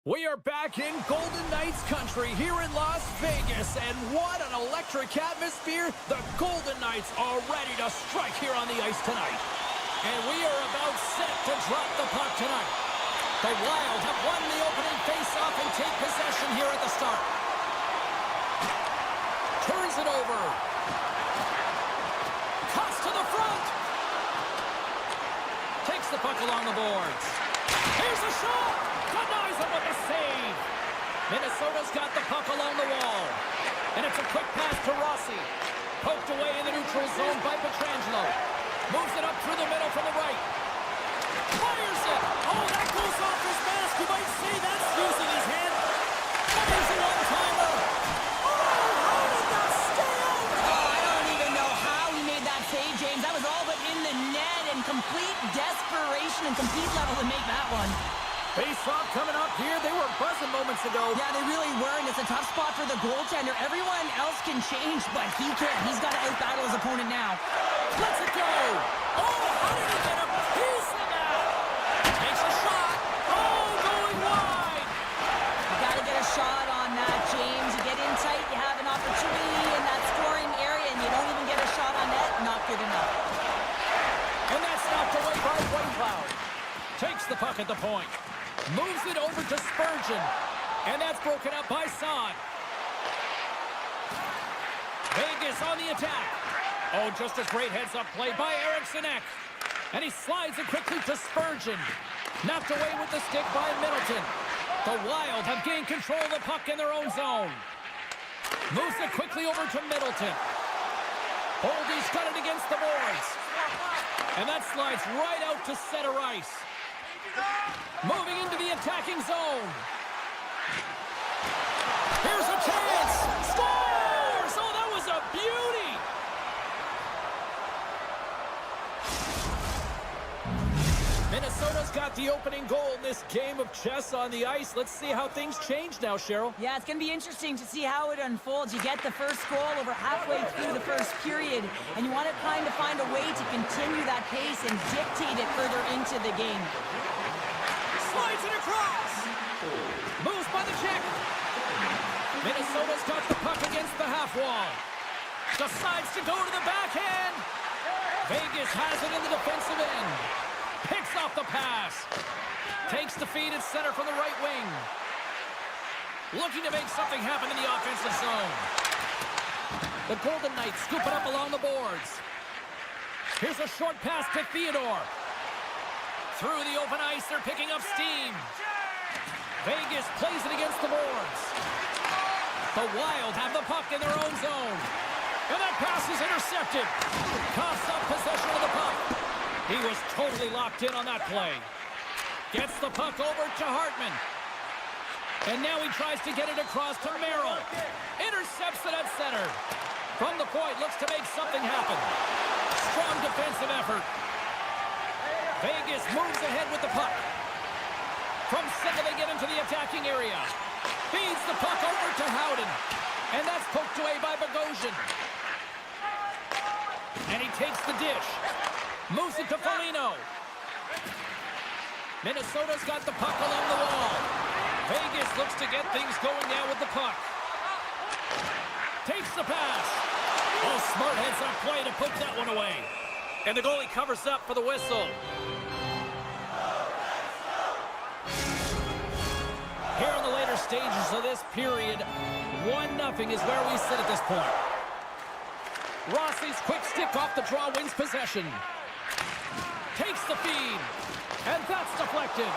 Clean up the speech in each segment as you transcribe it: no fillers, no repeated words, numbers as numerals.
We are back in Golden Knights country here in Las Vegas, and what an electric atmosphere. The Golden Knights are ready to strike here on the ice tonight. And we are about set to drop the puck tonight. The Wild have won the opening faceoff and take possession here at the start. Turns it over. Cuts to the front. Takes the puck along the boards. Here's a shot. Denies him with a save. Minnesota's got the puck along the wall. And it's a quick pass to Rossi. Poked away in the neutral zone by Pietrangelo. Moves it up through the middle from the right. Fires it. Oh, that goes off his mask. You might say that's using his hand. Fires a one-timer. Oh, how did that stay out? Oh, I don't even know how he made that save, James. That was all but in the net and complete desperation and complete level to make that one. Face-off coming up here. They were buzzing moments ago. Yeah, they really were, and it's a tough spot for the goaltender. Everyone else can change, but he can't. He's got to out-battle his opponent now. Let's it go. Oh, how did he get a piece of that? Takes a shot. Oh, going wide. You got to get a shot on that, James. You get in tight, you have an opportunity in that scoring area, and you don't even get a shot on net. Not good enough. And that's knocked away by Whitecloud. Takes the puck at the point. Moves it over to Spurgeon. And that's broken up by Son. Vegas on the attack. Oh, just a great heads-up play by Eriksson Ek. And he slides it quickly to Spurgeon. Knocked away with the stick by Middleton. The Wild have gained control of the puck in their own zone. Moves it quickly over to Middleton. Boldy's got it against the boards. And that slides right out to center ice. Moving into the attacking zone. Here's a chance. Scores! Oh, that was a beauty. Minnesota's got the opening goal in this game of chess on the ice. Let's see how things change now, Cheryl. Yeah, it's going to be interesting to see how it unfolds. You get the first goal over halfway through the first period, and you want to kind of find a way to continue that pace and dictate it further into the game. Slides it across. Moves by the Czech. Minnesota's got the puck against the half wall. Decides to go to the backhand. Vegas has it in the defensive end. Picks off the pass. Takes the feed at center from the right wing. Looking to make something happen in the offensive zone. The Golden Knights scoop it up along the boards. Here's a short pass to Theodore. Through the open ice, they're picking up steam. Vegas plays it against the boards. The Wild have the puck in their own zone. And that pass is intercepted. Coughs up possession of the puck. He was totally locked in on that play. Gets the puck over to Hartman. And now he tries to get it across to Merrill. Intercepts it at center. From the point, looks to make something happen. Strong defensive effort. Vegas moves ahead with the puck. From center, they get into the attacking area. Feeds the puck over to Howden. And that's poked away by Bogosian. And he takes the dish. Moves it to Foligno. Minnesota's got the puck along the wall. Vegas looks to get things going now with the puck. Takes the pass. Oh, smart heads-up play to put that one away. And the goalie covers up for the whistle. Here in the later stages of this period, 1-0 is where we sit at this point. Rossi's quick stick off the draw wins possession. Takes the feed, and that's deflected.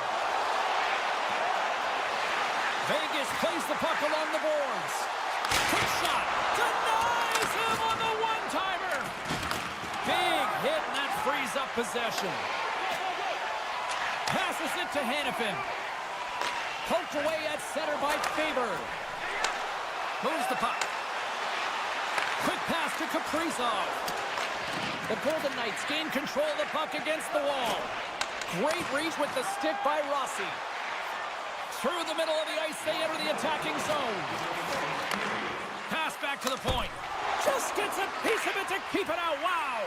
Vegas plays the puck along the boards. Quick shot, denies him on the one-timer. Big hit, and that frees up possession. Passes it to Hannafin. Poked away at center by Faber. Moves the puck. Quick pass to Kaprizov. The Golden Knights gain control of the puck against the wall. Great reach with the stick by Rossi. Through the middle of the ice, they enter the attacking zone. Pass back to the point. Just gets a piece of it to keep it out. Wow!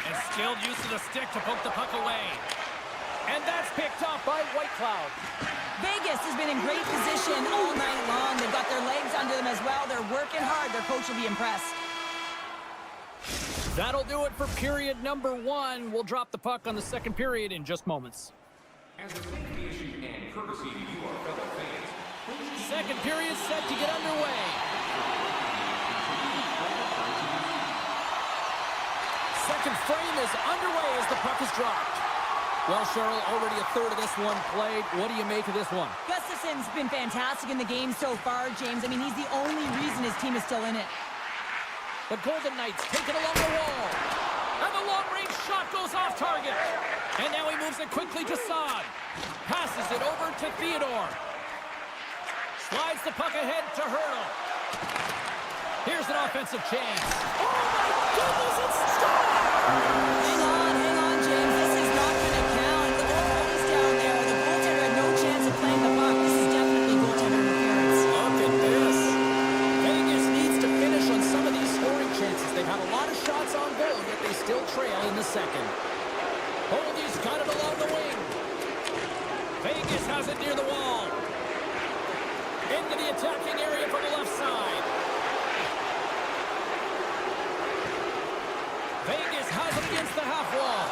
And skilled use of the stick to poke the puck away. And that's picked up by White Cloud. Vegas has been in great position all night long. They've got their legs under them as well. They're working hard. Their coach will be impressed. That'll do it for period number 1. We'll drop the puck on the second period in just moments. As a safety issue and courtesy to you, our fellow fans. Second period set to get underway. Second frame is underway as the puck is dropped. Well, Cheryl, already a third of this one played. What do you make of this one? Gustafson's been fantastic in the game so far, James. I mean, he's the only reason his team is still in it. The Golden Knights take it along the wall. And the long-range shot goes off target. And now he moves it quickly to Saad. Passes it over to Theodore. Slides the puck ahead to Hurdle. Here's an offensive chance. Oh, my goodness, it's stopped! Hang on, James. This is not going to count. The goaltenders down there. The goaltender had no chance of playing the puck. This is definitely goaltender interference. Look at this. Vegas needs to finish on some of these scoring chances. They've had a lot of shots on goal, yet they still trail in the second. Holdy's got it along the wing. Vegas has it near the wall. Into the attacking area from the left side. Vegas has it against the half wall.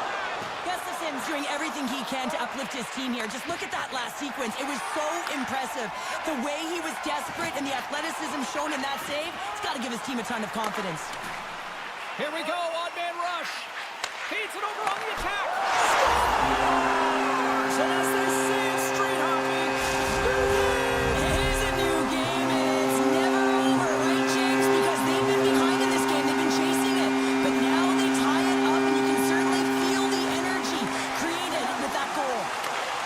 Gustafson's doing everything he can to uplift his team here. Just look at that last sequence. It was so impressive. The way he was desperate and the athleticism shown in that save, it's got to give his team a ton of confidence. Here we go, odd man rush. Feeds it over on the attack. Scores! And as they say in street hockey, It is a new game, and it's never over, right, James? Because they've been behind in this game. They've been chasing it. But now they tie it up, and you can certainly feel the energy created with that goal.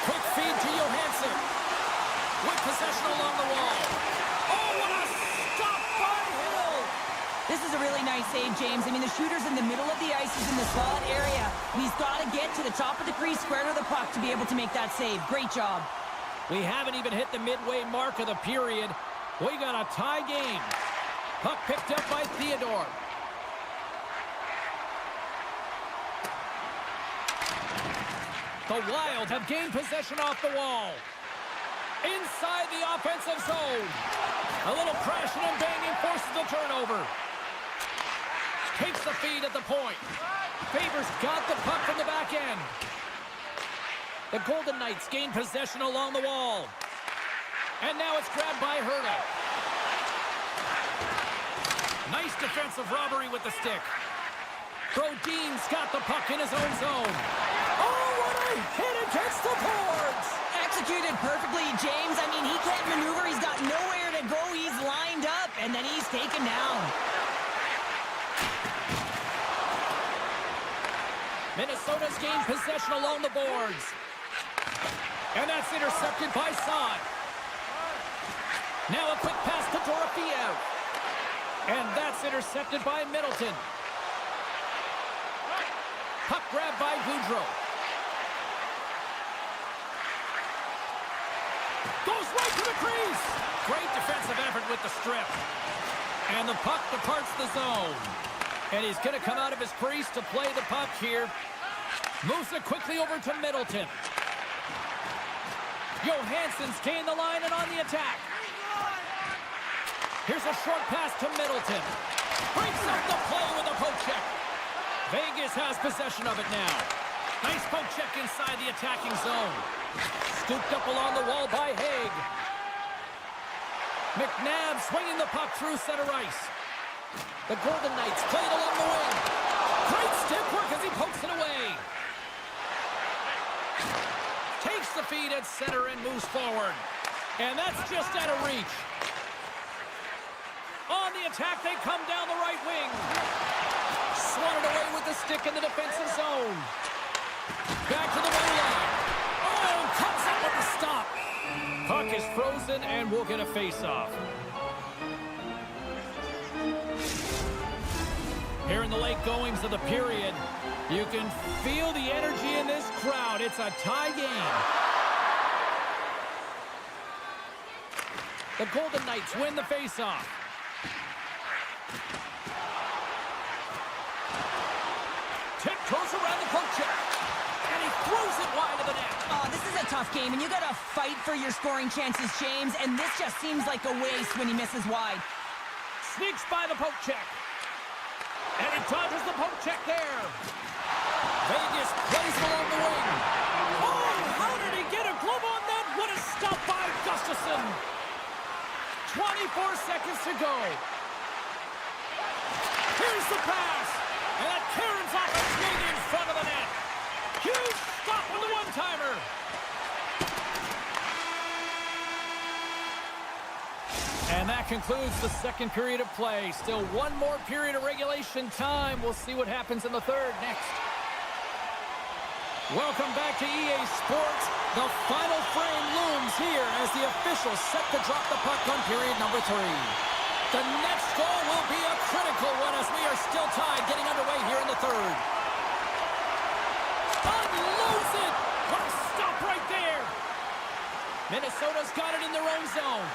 quick feed to Johansson. With possession along the wall. Oh, what a stop by Hill! This is a really nice save, James. I mean, the shooter's in the middle of the ice. He's in the slot area. And he's got to get to the top of the crease, square to the puck to be able to make that save. Great job. We haven't even hit the midway mark of the period. We got a tie game. Puck picked up by Theodore. The Wild have gained possession off the wall. Inside the offensive zone. A little crashing and banging forces the turnover. Takes the feed at the point. Favors got the puck from the back end. The Golden Knights gain possession along the wall. And now it's grabbed by Hurdle. Nice defensive robbery with the stick. Brodin's got the puck in his own zone. Oh, what a hit against the boards! Executed perfectly, James. I mean, he can't maneuver. He's got nowhere to go. He's lined up, and then he's taken down. Minnesota's gained possession along the boards. And that's intercepted by Saad. Now a quick pass to Dorofeev. And that's intercepted by Middleton. Puck grabbed by Goudreau. Goes right to the crease. Great defensive effort with the strip. And the puck departs the zone. And he's going to come out of his crease to play the puck here. Moves it quickly over to Middleton. Johansson's gained the line and on the attack. Here's a short pass to Middleton. Breaks up the play with a poke check. Vegas has possession of it now. Nice poke check inside the attacking zone. Scooped up along the wall by Haig. McNabb swinging the puck through center ice. The Golden Knights play it along the wing. Great stick work as he pokes it away. Takes the feed at center and moves forward. And that's just out of reach. On the attack, they come down the right wing. Swatted away with the stick in the defensive zone. Back to the blue line. Oh, comes up with the stop. Puck is frozen, and we'll get a face-off. Here in the late goings of the period, you can feel the energy in this crowd. It's a tie game. The Golden Knights win the face-off. Tip goes around the poke check. And he throws it wide of the net. Oh, this is a tough game, and you got to fight for your scoring chances, James, and this just seems like a waste when he misses wide. Sneaks by the poke check. And he dodges the poke check there. Vegas plays it along the wing. Oh, how did he get a glove on that? What a stop by Gustafsson. 24 seconds to go. Here's the pass. And that Karen's off a swing in front of the net. Huge stop with the one-timer. And that concludes the second period of play. Still one more period of regulation time. We'll see what happens in the third next. Welcome back to EA Sports. The final frame looms here as the officials set to drop the puck on period number 3. The next goal will be a critical one as we are still tied, getting underway here in the third. Unloads it! What a stop right there! Minnesota's got it in their own zone.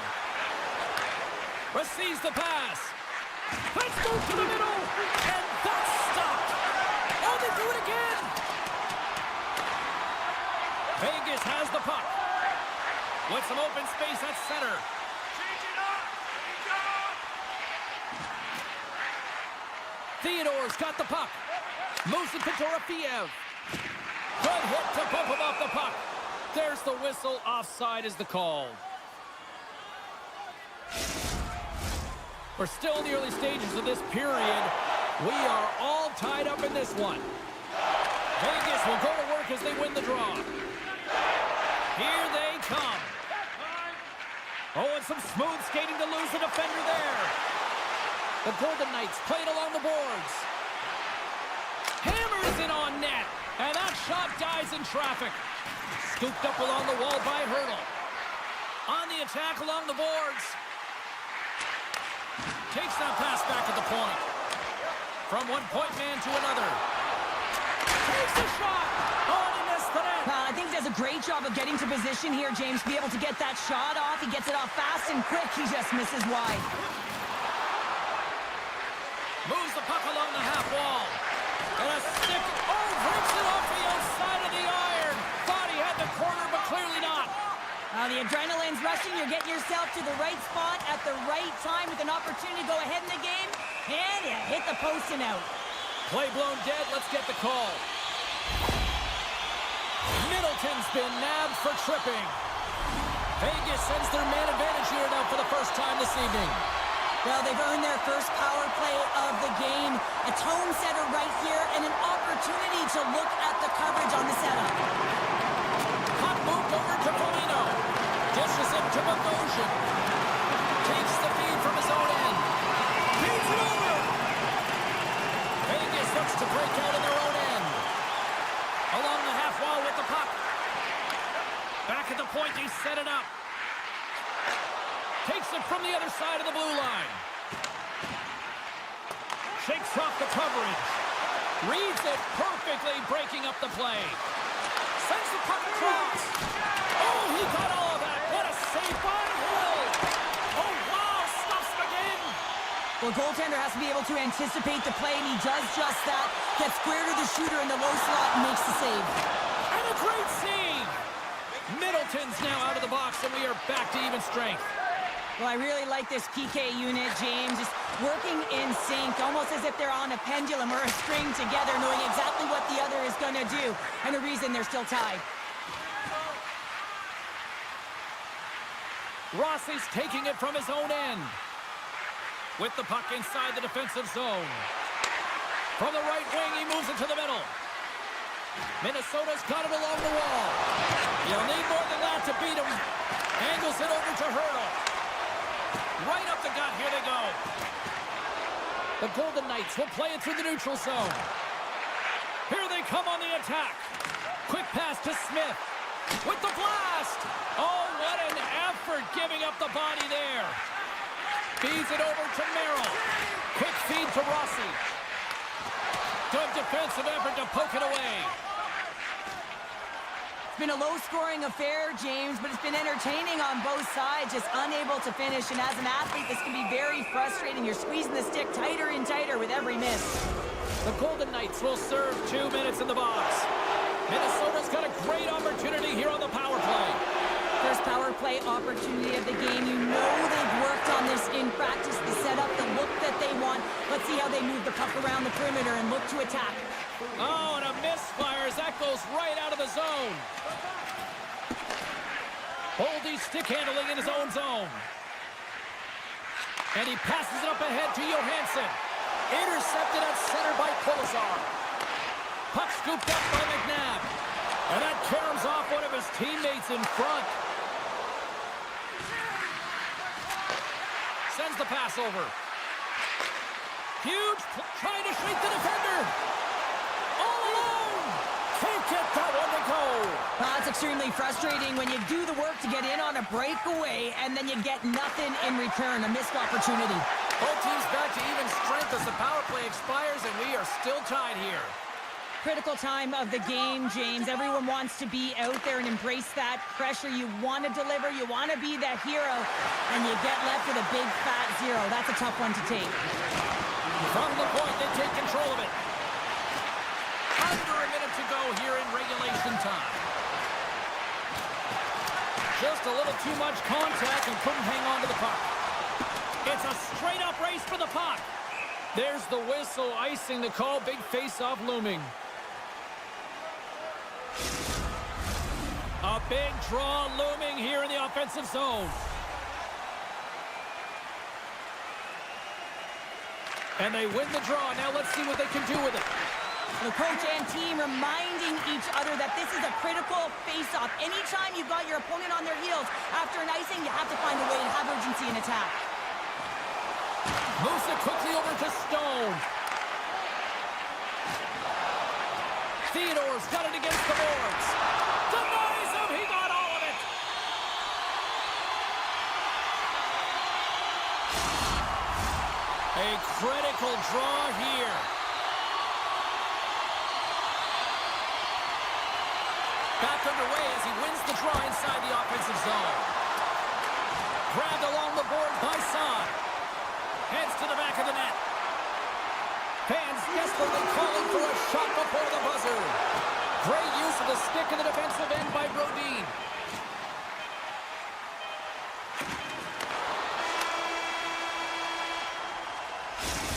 Receives the pass. Let's go to the middle. And that's stopped. Oh, they do it again. Vegas has the puck. With some open space at center. Change it up! Theodore's got the puck. Moves it to Dorofeev. Good hit to bump him off the puck. There's the whistle. Offside is the call. We're still in the early stages of this period. We are all tied up in this one. Vegas will go to work as they win the draw. Here they come. Oh, and some smooth skating to lose the defender there. The Golden Knights play it along the boards. Hammers it on net. And that shot dies in traffic. Scooped up along the wall by Hurdle. On the attack along the boards. Takes that pass back at the point. From one point man to another. Takes a shot. Oh, and he missed the net. I think he does a great job of getting to position here, James, to be able to get that shot off. He gets it off fast and quick. He just misses wide. Moves the puck along the half wall. And a stick. Oh, breaks it off the outside of the iron. Thought he had the corner, but clearly not. The adrenaline's rushing. You're getting yourself to the right spot at the right time with an opportunity to go ahead in the game. And you hit the post and out. Play blown dead. Let's get the call. Middleton's been nabbed for tripping. Vegas sends their man advantage here now for the first time this evening. Well, they've earned their first power play of the game. A tone setter right here and an opportunity to look at the coverage on the setup. Puck moved over to Foligno. Dishes it to Bogosian. Takes the feed from his own end. Feeds it over. Vegas looks to break out in their own end. Along the half wall with the puck. Back at the point, they set it up. Takes it from the other side of the blue line. Shakes off the coverage. Reads it perfectly, breaking up the play. Sends the puck across. Oh, he got all of that. What a save by Hill. Oh, wow, stuffs him again. Well, the goaltender has to be able to anticipate the play, and he does just that. Gets square to the shooter in the low slot and makes the save. And a great save. Middleton's now out of the box, and we are back to even strength. Well, I really like this PK unit, James. Just working in sync, almost as if they're on a pendulum or a string together, knowing exactly what the other is going to do, and the reason they're still tied. Rossi's taking it from his own end. With the puck inside the defensive zone. From the right wing, he moves it to the middle. Minnesota's got it along the wall. You'll need more than that to beat him. Angles it over to Hurdle. Right up the gut, here they go. The Golden Knights will play it through the neutral zone. Here they come on the attack. Quick pass to Smith. With the blast. Oh, what an effort giving up the body there. Feeds it over to Merrill. Quick feed to Rossi. Good defensive effort to poke it away. It's been a low-scoring affair, James, but it's been entertaining on both sides, just unable to finish. And as an athlete, this can be very frustrating. You're squeezing the stick tighter and tighter with every miss. The Golden Knights will serve 2 minutes in the box. Minnesota's got a great opportunity here on the power play. First power play opportunity of the game. You know they've worked on this in practice, the setup, the look that they want. Let's see how they move the puck around the perimeter and look to attack. Oh, and a misfires. That goes right out of the zone. Boldy stick handling in his own zone. And he passes it up ahead to Johansson. Intercepted at center by Kolesar. Puck scooped up by McNabb. And that caroms off one of his teammates in front. Sends the pass over. Huge, trying to shake the defender. All alone. Can't get that one to go. It's extremely frustrating when you do the work to get in on a breakaway and then you get nothing in return, a missed opportunity. Both teams back to even strength as the power play expires, and we are still tied here. Critical time of the game, James. Everyone wants to be out there and embrace that pressure. You want to deliver, you want to be that hero, and you get left with a big fat zero. That's a tough one to take. From the point, they take control of it. Under a minute to go here in regulation time. Just a little too much contact and couldn't hang on to the puck. It's a straight-up race for the puck. There's the whistle, icing the call. Big face-off looming. A big draw looming here in the offensive zone. And they win the draw. Now let's see what they can do with it. The coach and team reminding each other that this is a critical face-off. Anytime you've got your opponent on their heels after an icing, you have to find a way to have urgency in attack. Moves it quickly over to Stone. Theodore's got it against the boards. Denies him. He got all of it. A critical draw here. Back underway as he wins the draw inside the offensive zone. Grabbed along the board by Son. Heads to the back of the net. Fans desperately calling for a shot before the buzzer. Great use of the stick in the defensive end by Brodin.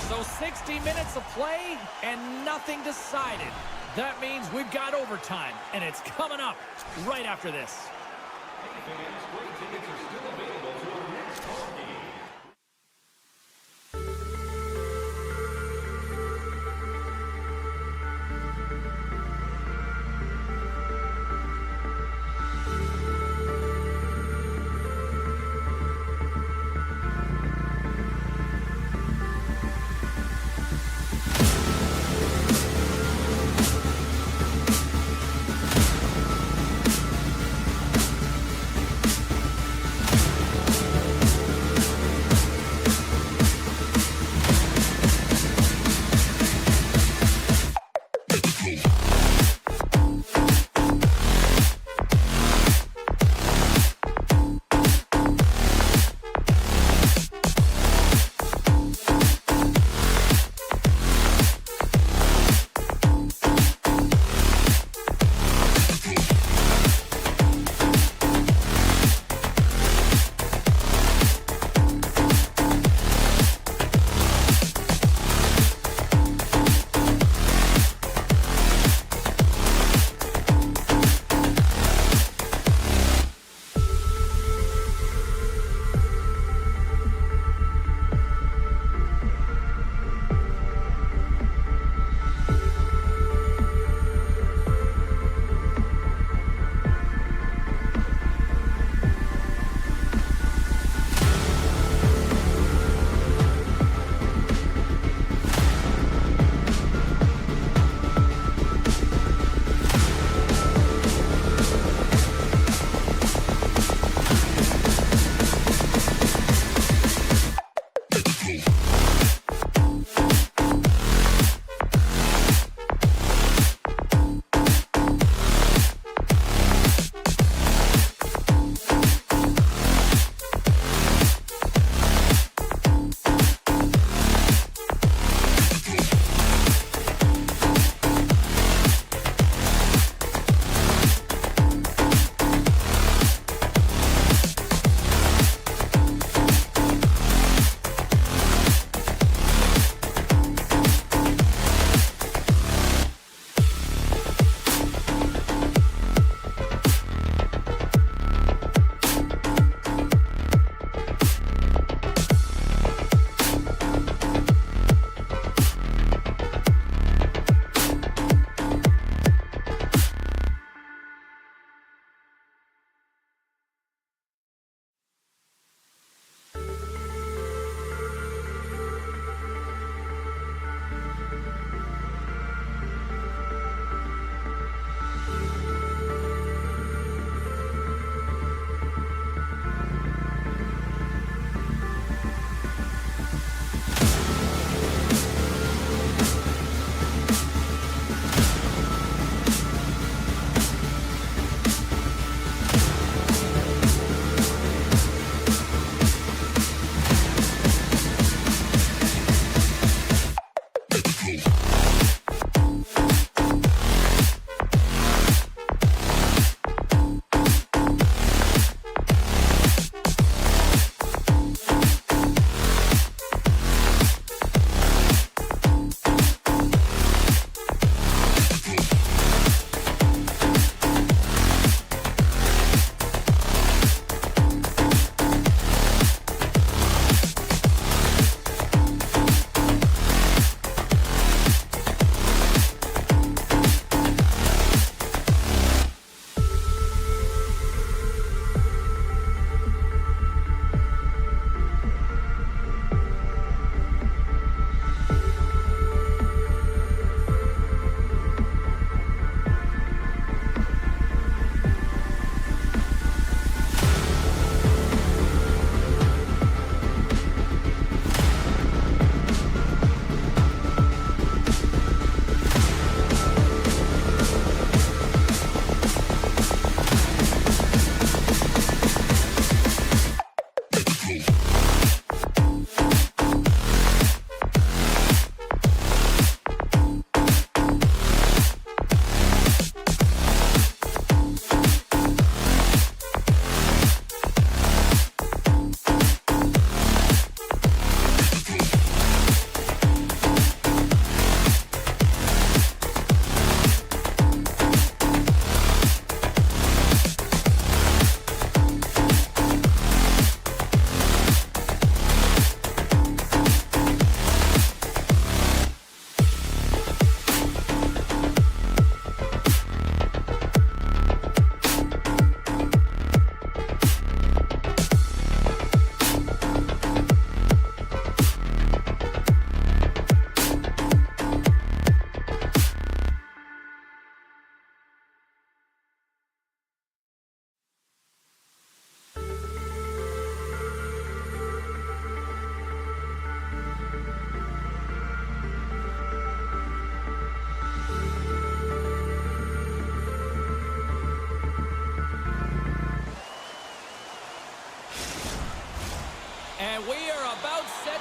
So 60 minutes of play and nothing decided. That means we've got overtime, and it's coming up right after this. Hey fans, great tickets are still available to our next home game.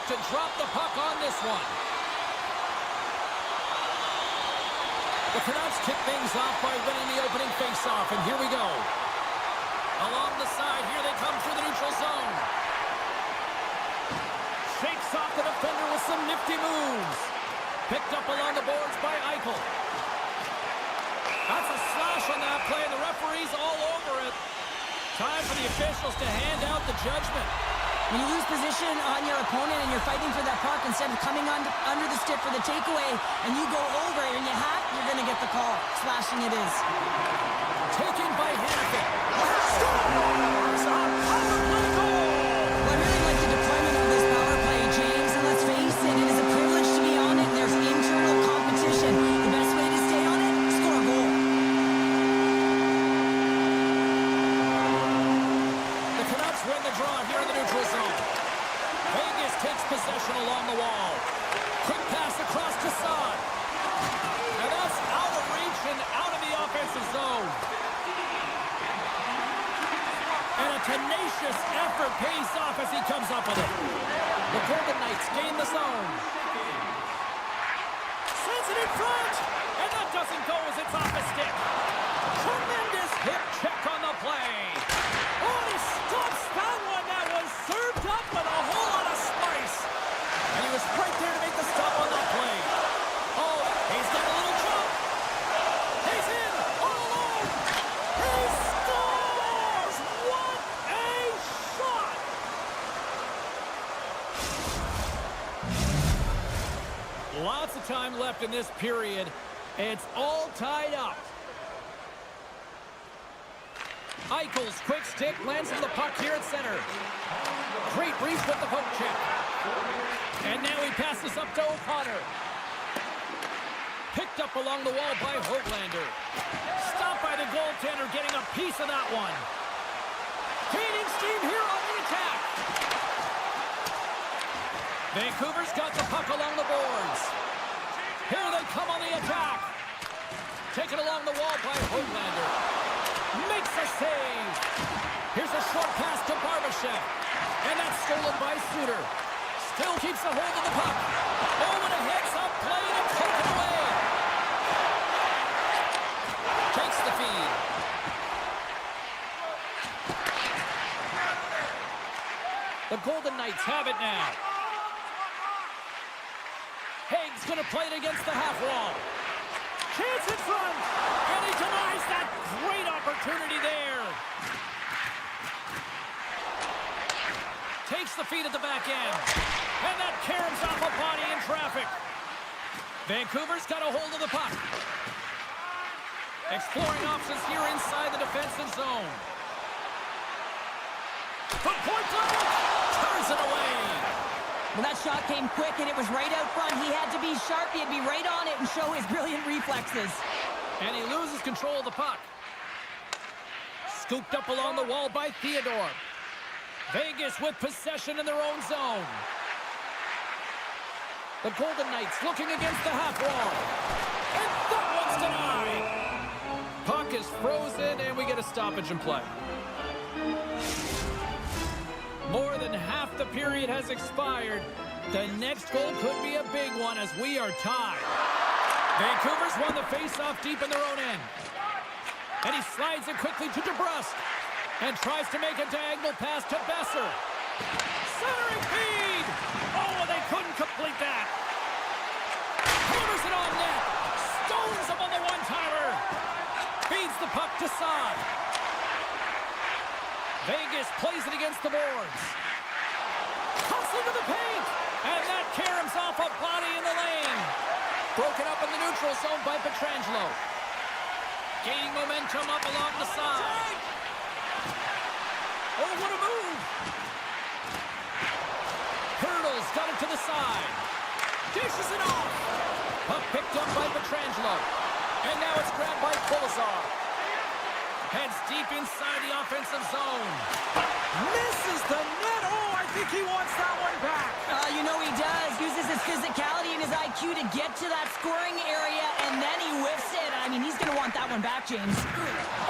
to drop the puck on this one. The Canucks kick things off by winning the opening faceoff, and here we go. Along the side, here they come through the neutral zone. Shakes off the defender with some nifty moves. Picked up along the boards by Eichel. That's a slash on that play, and the referee's all over it. Time for the officials to hand out the judgment. When you lose position on your opponent and you're fighting for that puck instead of coming under the stick for the takeaway and you go over it and you hack, you're going to get the call. Slashing it is. Taken by Hanifin. Scores! On power play goal! Well, I really like the deployment of this power play, James, and let's face it, it is a privilege to be on it. There's internal competition. The best way to stay on it, score a goal. The Canucks win the draw here in the neutral zone. Vegas takes possession along the wall. Quick pass across to Saad. And that's out of reach and out of the offensive zone. And a tenacious effort pays off as he comes up with it. The Golden Knights gain the zone. Sends it in front. And that doesn't go as it's off the stick. Tremendous hip check on the play. Oh, he stops that one. That was served up with a whole lot of spice. And he was right there to make the stop on that play. Oh, he's got a little jump. He's in all alone. He scores! What a shot! Lots of time left in this period. It's all tied up. Eichel's quick stick lands on the puck here at center. Great reach with the poke check. And now he passes up to O'Connor. Picked up along the wall by Hoglander. Stopped by the goaltender, getting a piece of that one. Gaining steam here on the attack. Vancouver's got the puck along the boards. Here they come on the attack. Taken along the wall by Hoglander. Makes a save. Here's a short pass to Barbashev. And that's stolen by Suter. Still keeps a hold of the puck. Oh, and a heads-up play to take it away. Takes the feed. The Golden Knights have it now. Haig's going to play it against the half wall. Chance in front. And he denies that great opportunity there. Takes the feed at the back end. And that caroms off a body in traffic. Vancouver's got a hold of the puck. Exploring options here inside the defensive zone. From point blank, turns it away. Well, that shot came quick, and it was right out front. He had to be sharp. He had to be right on it and show his brilliant reflexes. And he loses control of the puck. Scooped up along the wall by Theodore. Vegas with possession in their own zone. The Golden Knights looking against the half wall. And that one's denied. Puck is frozen, and we get a stoppage in play. More than half the period has expired. The next goal could be a big one as we are tied. Vancouver's won the face-off deep in their own end. And he slides it quickly to DeBrusk. And tries to make a diagonal pass to Besser. Centering feed! Oh, they couldn't complete that. Hammers it on net. Stones him on the one-timer. Feeds the puck to Saad. Vegas plays it against the boards. Cuts into the paint. And that caroms off a body in the lane. Broken up in the neutral zone by Pietrangelo. Gaining momentum up along the side. Oh, what a move! Hurdles got it to the side. Dishes it off. Puck picked up by Pietrangelo. And now it's grabbed by Kolesar. Heads deep inside the offensive zone. Misses the net. Oh, I think he wants that one back. You know he does. Uses his physicality and his IQ to get to that scoring area, and then he whiffs it. I mean, he's going to want that one back, James.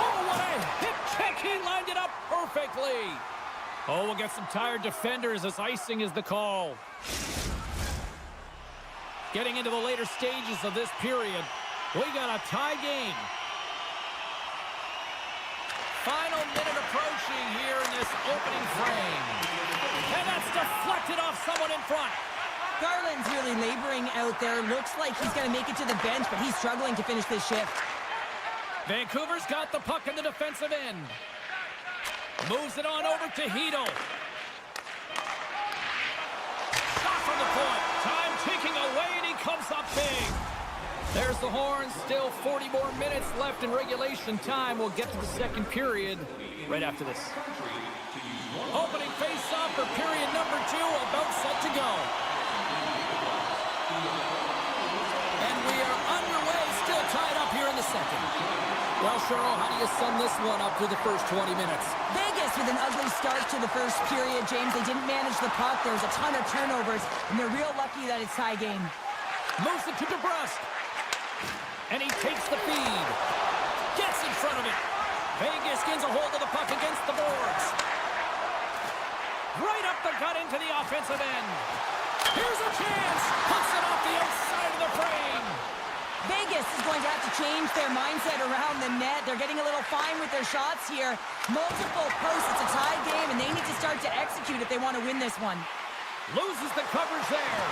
Oh, what a hip check. He lined it up perfectly. Oh, we'll get some tired defenders as icing is the call. Getting into the later stages of this period, we got a tie game. Final minute approaching here in this opening frame. And that's deflected off someone in front. Garland's really laboring out there. Looks like he's going to make it to the bench, but he's struggling to finish this shift. Vancouver's got the puck in the defensive end. Moves it on over to Hito. Shot from the point. Time ticking away, and he comes up big. There's the horn. Still 40 more minutes left in regulation time. We'll get to the second period right after this. Opening face-off for period number 2, about set to go. And we are underway, still tied up here in the second. Well, Cheryl, how do you sum this one up through the first 20 minutes? Vegas with an ugly start to the first period, James. They didn't manage the puck. There was a ton of turnovers, and they're real lucky that it's tie game. Moves it to DeBrusque. And he takes the feed. Gets in front of it. Vegas gets a hold of the puck against the boards. Right up the gut into the offensive end. Here's a chance. Puts it off the outside of the frame. Vegas is going to have to change their mindset around the net. They're getting a little fine with their shots here. Multiple posts. It's a tie game, and they need to start to execute if they want to win this one. Loses the coverage there.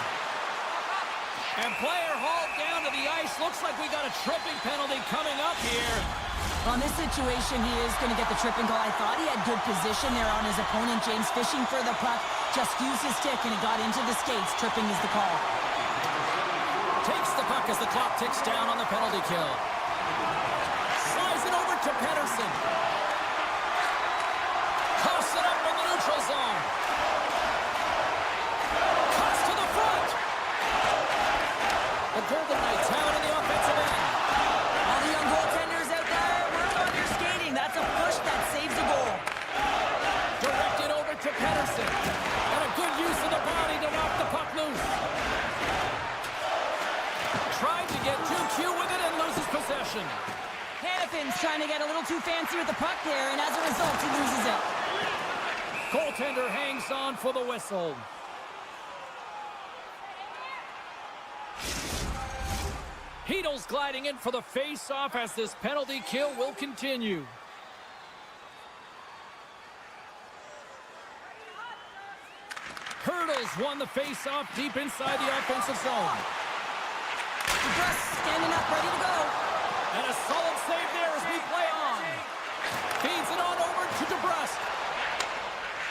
And player hauled down to the ice. Looks like we got a tripping penalty coming up here. On this situation, he is going to get the tripping call. I thought he had good position there on his opponent. James fishing for the puck. Just used his stick, and it got into the skates. Tripping is the call. Takes the puck as the clock ticks down on the penalty kill. Slides it over to Pettersson. Toss it up in the neutral zone. Cuts to the front. The Golden Knights have it in the offensive end. All the young goaltenders out there, work on your skating. That's a push that saves a goal. Directed over to Pettersson. And a good use of the body to knock the puck loose. Tried to get too cute with it and loses possession. Hannafin's trying to get a little too fancy with the puck there, and as a result, he loses it. Goaltender hangs on for the whistle. Hito's gliding in for the face-off as this penalty kill will continue. Hurdles won the face-off deep inside the offensive zone. DeBrusque standing up, ready to go. And a solid save there as we play on. Feeds it on over to DeBrusque.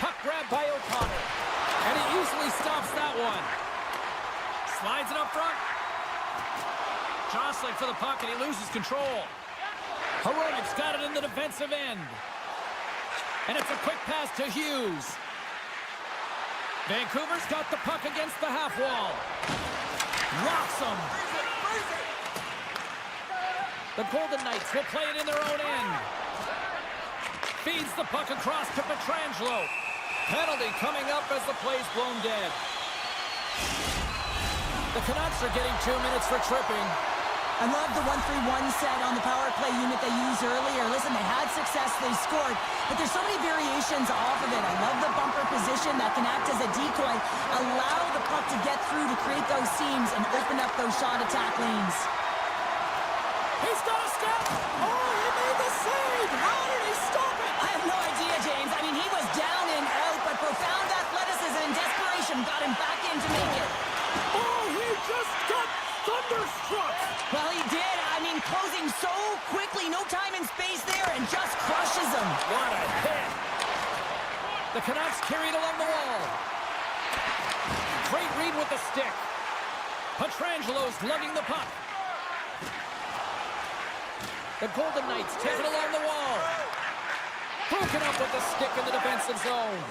Puck grabbed by O'Connor. And he easily stops that one. Slides it up front. Jostling for the puck, and he loses control. Hronik's got it in the defensive end. And it's a quick pass to Hughes. Vancouver's got the puck against the half wall. Rocks him. The Golden Knights will play it in their own end. Feeds the puck across to Pietrangelo. Penalty coming up as the play's blown dead. The Canucks are getting 2 minutes for tripping. I love the 1-3-1 set on the power play unit they used earlier. Listen, they had success, they scored, but there's so many variations off of it. I love the bumper position that can act as a decoy, allow the puck to get through to create those seams and open up those shot attack lanes. He's got a step. Oh, he made the save. How did he stop it? I have no idea, James. I mean, he was down and out, but profound athleticism and desperation got him back in to make it. Oh, he just got thunderstruck. Well, he did. I mean, closing so quickly, no time and space there, and just crushes him. What a hit. The Canucks carried along the wall. Great read with the stick. Pietrangelo's lugging the puck. The Golden Knights take it along the wall. Broken up with the stick in the defensive zone.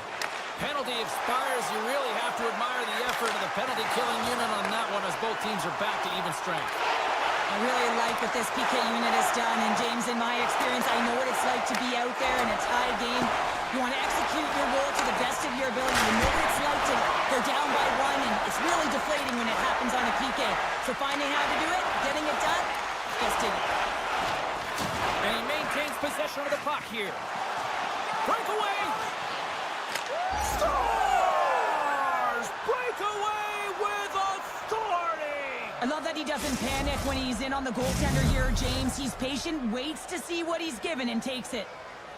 Penalty expires. You really have to admire the effort of the penalty-killing unit on that one as both teams are back to even strength. I really like what this PK unit has done, and James, in my experience, I know what it's like to be out there in a tie game. You want to execute your role to the best of your ability. You know what it's like to go down by one, and it's really deflating when it happens on a PK. So finding how to do it, getting it done, just did it. And he maintains possession of the puck here. Breakaway! Stars! Breakaway with authority! I love that he doesn't panic when he's in on the goaltender here, James. He's patient, waits to see what he's given, and takes it.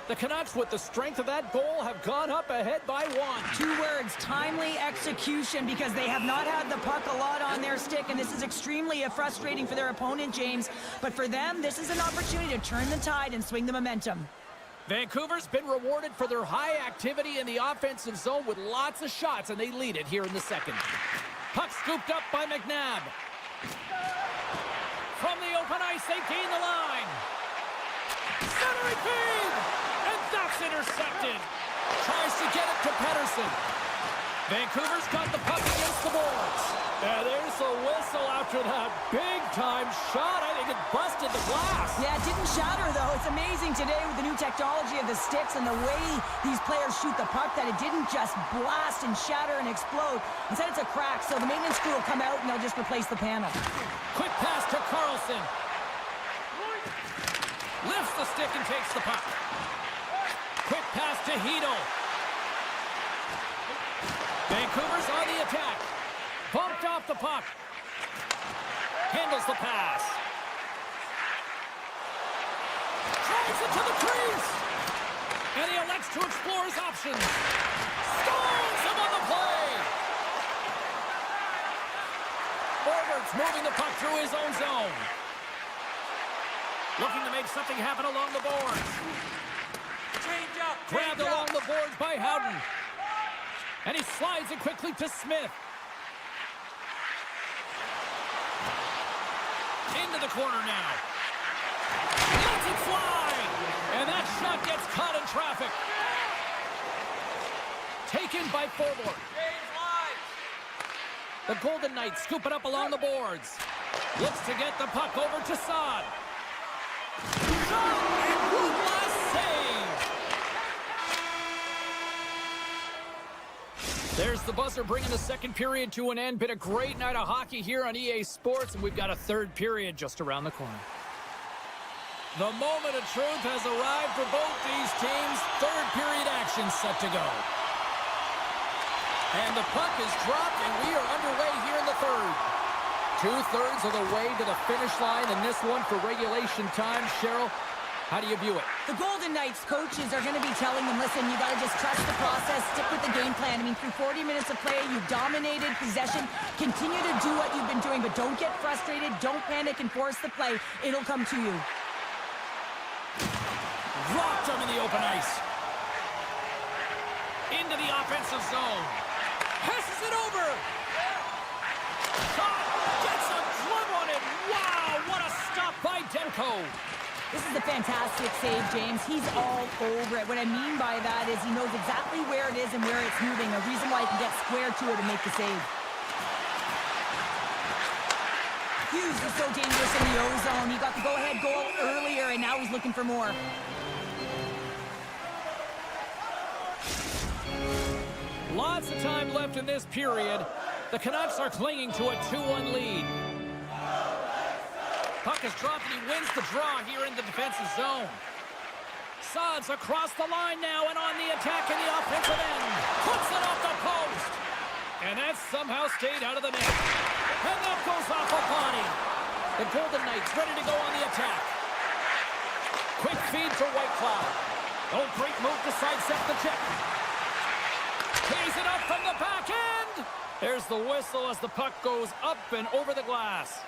The Canucks, with the strength of that goal, have gone up ahead by 1. 2 words, timely execution, because they have not had the puck a lot on their stick, and this is extremely frustrating for their opponent, James. But for them, this is an opportunity to turn the tide and swing the momentum. Vancouver's been rewarded for their high activity in the offensive zone with lots of shots, and they lead it here in the second. Puck scooped up by McNabb. From the open ice, they gain the line. Centering feed! And that's intercepted. Tries to get it to Pettersson. Vancouver's got the puck against the boards. And there's a whistle after that big-time shot. I think it busted the glass. Yeah, it didn't shatter, though. It's amazing today with the new technology of the sticks and the way these players shoot the puck that it didn't just blast and shatter and explode. Instead, it's a crack, so the maintenance crew will come out and they'll just replace the panel. Quick pass to Carlson. Lifts the stick and takes the puck. Quick pass to Hedl. Vancouver's on the attack. Bumped off the puck. Handles the pass. Drives it to the crease. And he elects to explore his options. Scores him on the play. Forwards moving the puck through his own zone. Looking to make something happen along the boards. Grabbed along the boards by Howden. And he slides it quickly to Smith. Into the corner now. Lets it fly. And that shot gets caught in traffic. Taken by forward. The Golden Knights scoop it up along the boards. Looks to get the puck over to Saad. Shot! Last save! There's the buzzer bringing the second period to an end. Been a great night of hockey here on EA Sports, and we've got a third period just around the corner. The moment of truth has arrived for both these teams. Third period action set to go. And the puck is dropped, and we are underway here in the third. 2/3 of the way to the finish line in this one for regulation time. Cheryl, how do you view it? The Golden Knights coaches are going to be telling them, listen, you got to just trust the process, stick with the game plan. I mean, through 40 minutes of play, you've dominated possession. Continue to do what you've been doing, but don't get frustrated. Don't panic and force the play. It'll come to you. Rocked him in the open ice. Into the offensive zone. Passes it over. Shot. Gets a glove on it. Wow, what a stop by Demko. This is a fantastic save, James. He's all over it. What I mean by that is he knows exactly where it is and where it's moving. A reason why he can get square to it and make the save. Hughes is so dangerous in the O-zone. He got the go-ahead goal earlier, and now he's looking for more. Lots of time left in this period. The Canucks are clinging to a 2-1 lead. Puck is dropped and he wins the draw here in the defensive zone. Saad's across the line now and on the attack in the offensive end. Puts it off the post. And that somehow stayed out of the net. And that goes off a body. The Golden Knights ready to go on the attack. Quick feed for Whitecloud. Oh, great move to sidestep the check. Tees it up from the back end. There's the whistle as the puck goes up and over the glass.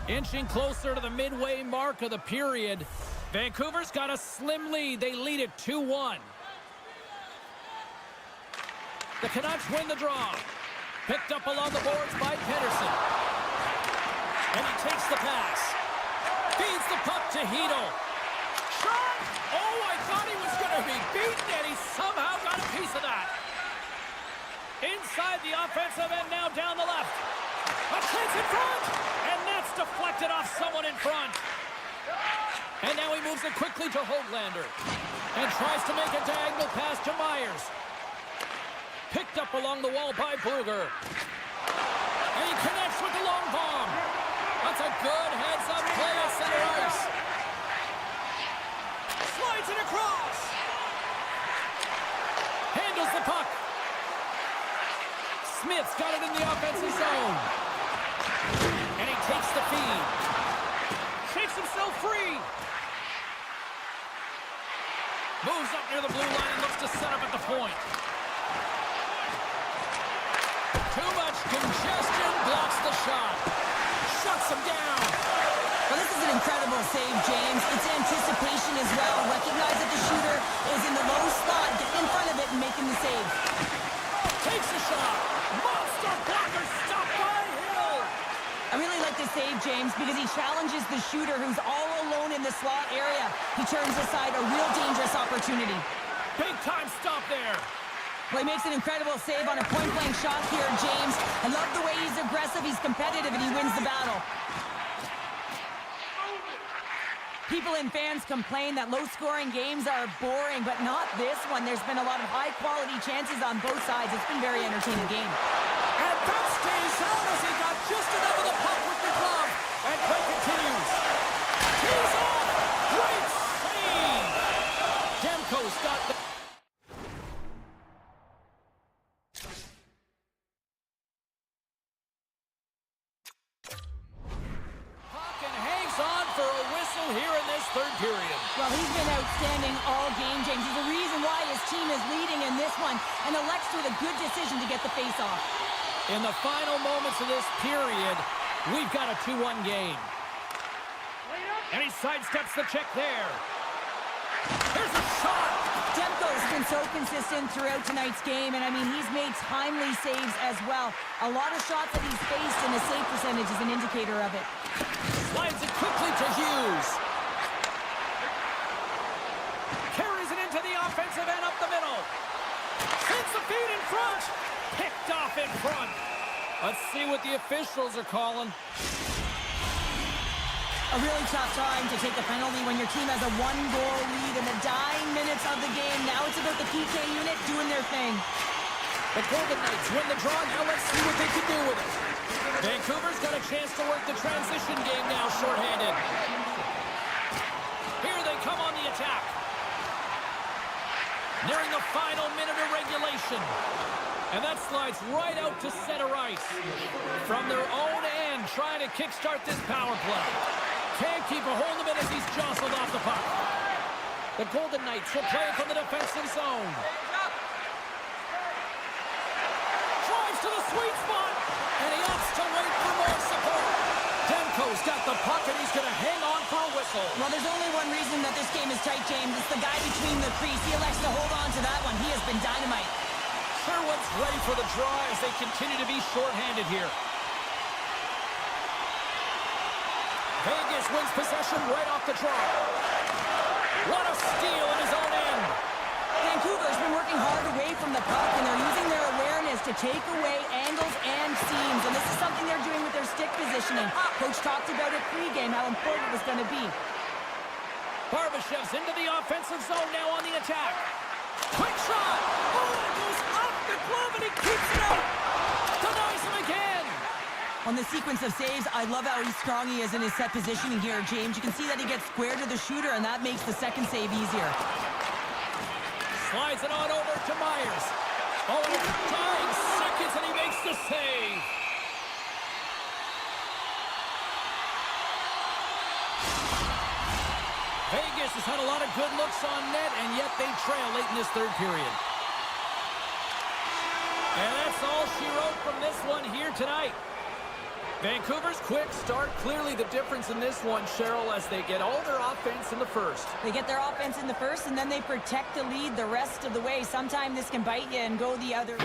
Inching closer to the midway mark of the period. Vancouver's got a slim lead. They lead it 2-1. The Canucks win the draw. Picked up along the boards by Pettersson. And he takes the pass. Feeds the puck to Hedl. Shot! Oh, I thought he was going to be beaten, and he somehow got a piece of that. Inside the offensive end now down the left. A chance in front! And that's deflected off someone in front. And now he moves it quickly to Höglander. And tries to make a diagonal pass to Myers. Picked up along the wall by Bluger. And he connects with the long bomb. That's a good heads-up play at center ice. Slides it across. Smith's got it in the offensive zone. And he takes the feed. Shakes himself free. Moves up near the blue line and looks to set up at the point. Too much congestion, blocks the shot. Shuts him down. Well, this is an incredible save, James. It's anticipation as well. Recognize that the shooter is in the low spot, getting in front of it and making the save. Takes a shot. Monster blocker stopped by Hill. I really like the save, James, because he challenges the shooter who's all alone in the slot area. He turns aside a real dangerous opportunity. Big time stop there. Well, he makes an incredible save on a point-blank shot here, James. I love the way he's aggressive, he's competitive, and he wins the battle. People and fans complain that low-scoring games are boring, but not this one. There's been a lot of high-quality chances on both sides. It's been a very entertaining game. And that stays out as he got just enough of the puck with the glove. And play continues. He's off. Great save. Demko's got the... Puck and hangs on for a whistle here in this third period. Well, he's been outstanding all game, James. He's the reason why his team is leading in this one, and elects with a good decision to get the face-off. In the final moments of this period, we've got a 2-1 game. And he sidesteps the check there. Here's a shot. Demko's been so consistent throughout tonight's game, and I mean, he's made timely saves as well. A lot of shots that he's faced, and the save percentage is an indicator of it. Slides it quickly to Hughes. Carries it into the offensive end up the middle. Sends the feed in front. Picked off in front. Let's see what the officials are calling. A really tough time to take a penalty when your team has a one-goal lead in the dying minutes of the game. Now it's about the PK unit doing their thing. The Golden Knights win the draw. Now let's see what they can do with it. Vancouver's got a chance to work the transition game now shorthanded. Here they come on the attack. Nearing the final minute of regulation. And that slides right out to center ice. From their own end, trying to kickstart this power play. Can't keep a hold of it as he's jostled off the puck. The Golden Knights will play it from the defensive zone. Drives to the sweet spot, and he opts to wait for more support. Demko's got the puck, and he's going to hang on for a whistle. Well, there's only one reason that this game is tight, James. It's the guy between the crease. He elects to hold on to that one. He has been dynamite. Sherwood's ready for the draw as they continue to be shorthanded here. Vegas wins possession right off the draw. What a steal in his own end. Vancouver's been working hard away from the puck, and they're using their awareness to take away angles and seams. And this is something they're doing with their stick positioning. Coach talked about it pregame, how important it was going to be. Barbashev's into the offensive zone now on the attack. Quick shot! Oh, it goes off the glove and he keeps it out! Denies him again! On the sequence of saves, I love how strong he is in his set positioning here, James. You can see that he gets square to the shooter, and that makes the second save easier. Slides it on over to Myers. Oh, and it's dying seconds, and he makes the save! Vegas has had a lot of good looks on net, and yet they trail late in this third period. And that's all she wrote from this one here tonight. Vancouver's quick start, clearly the difference in this one, Cheryl, as they get all their offense in the first. They get their offense in the first, and then they protect the lead the rest of the way. Sometimes this can bite you and go the other.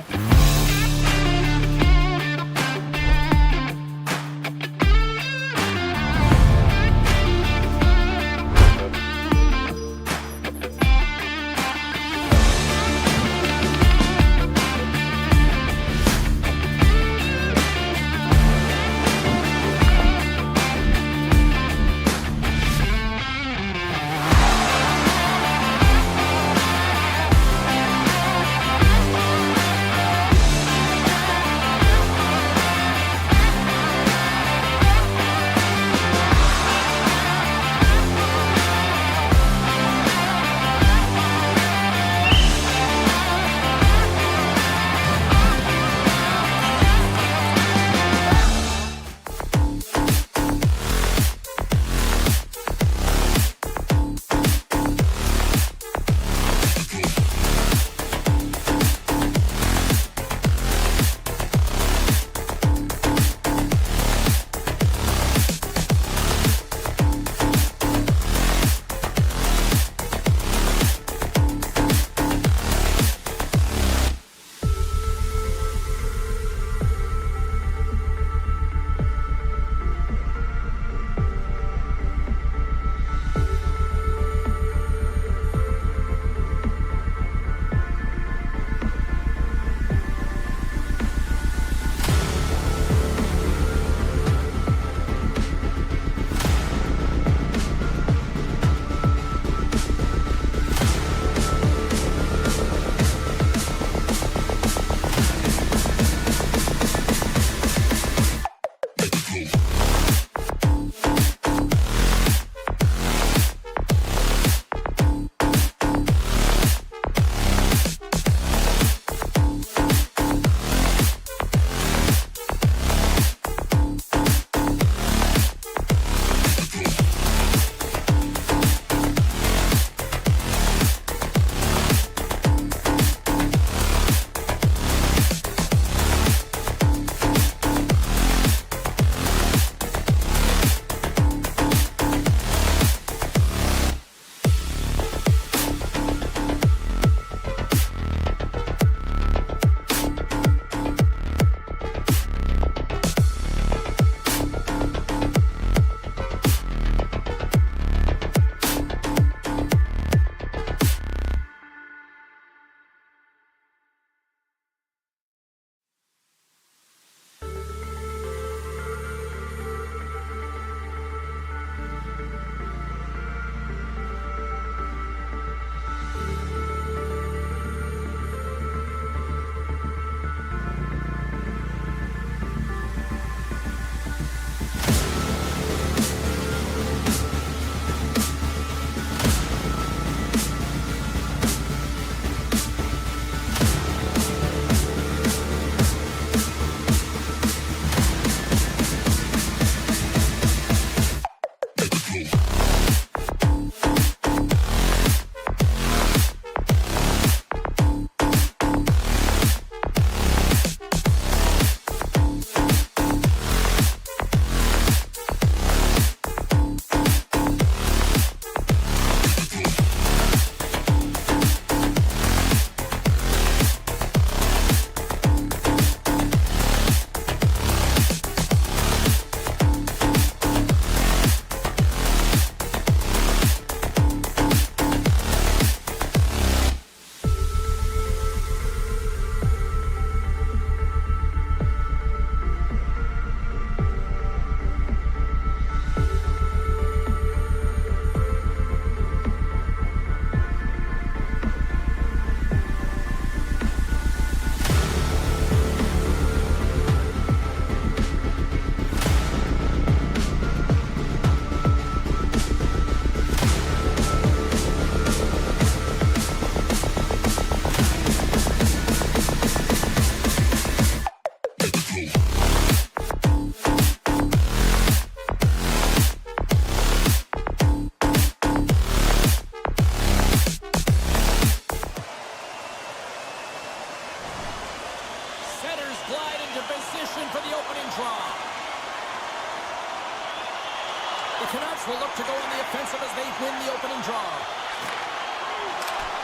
The Canucks will look to go on the offensive as they win the opening draw.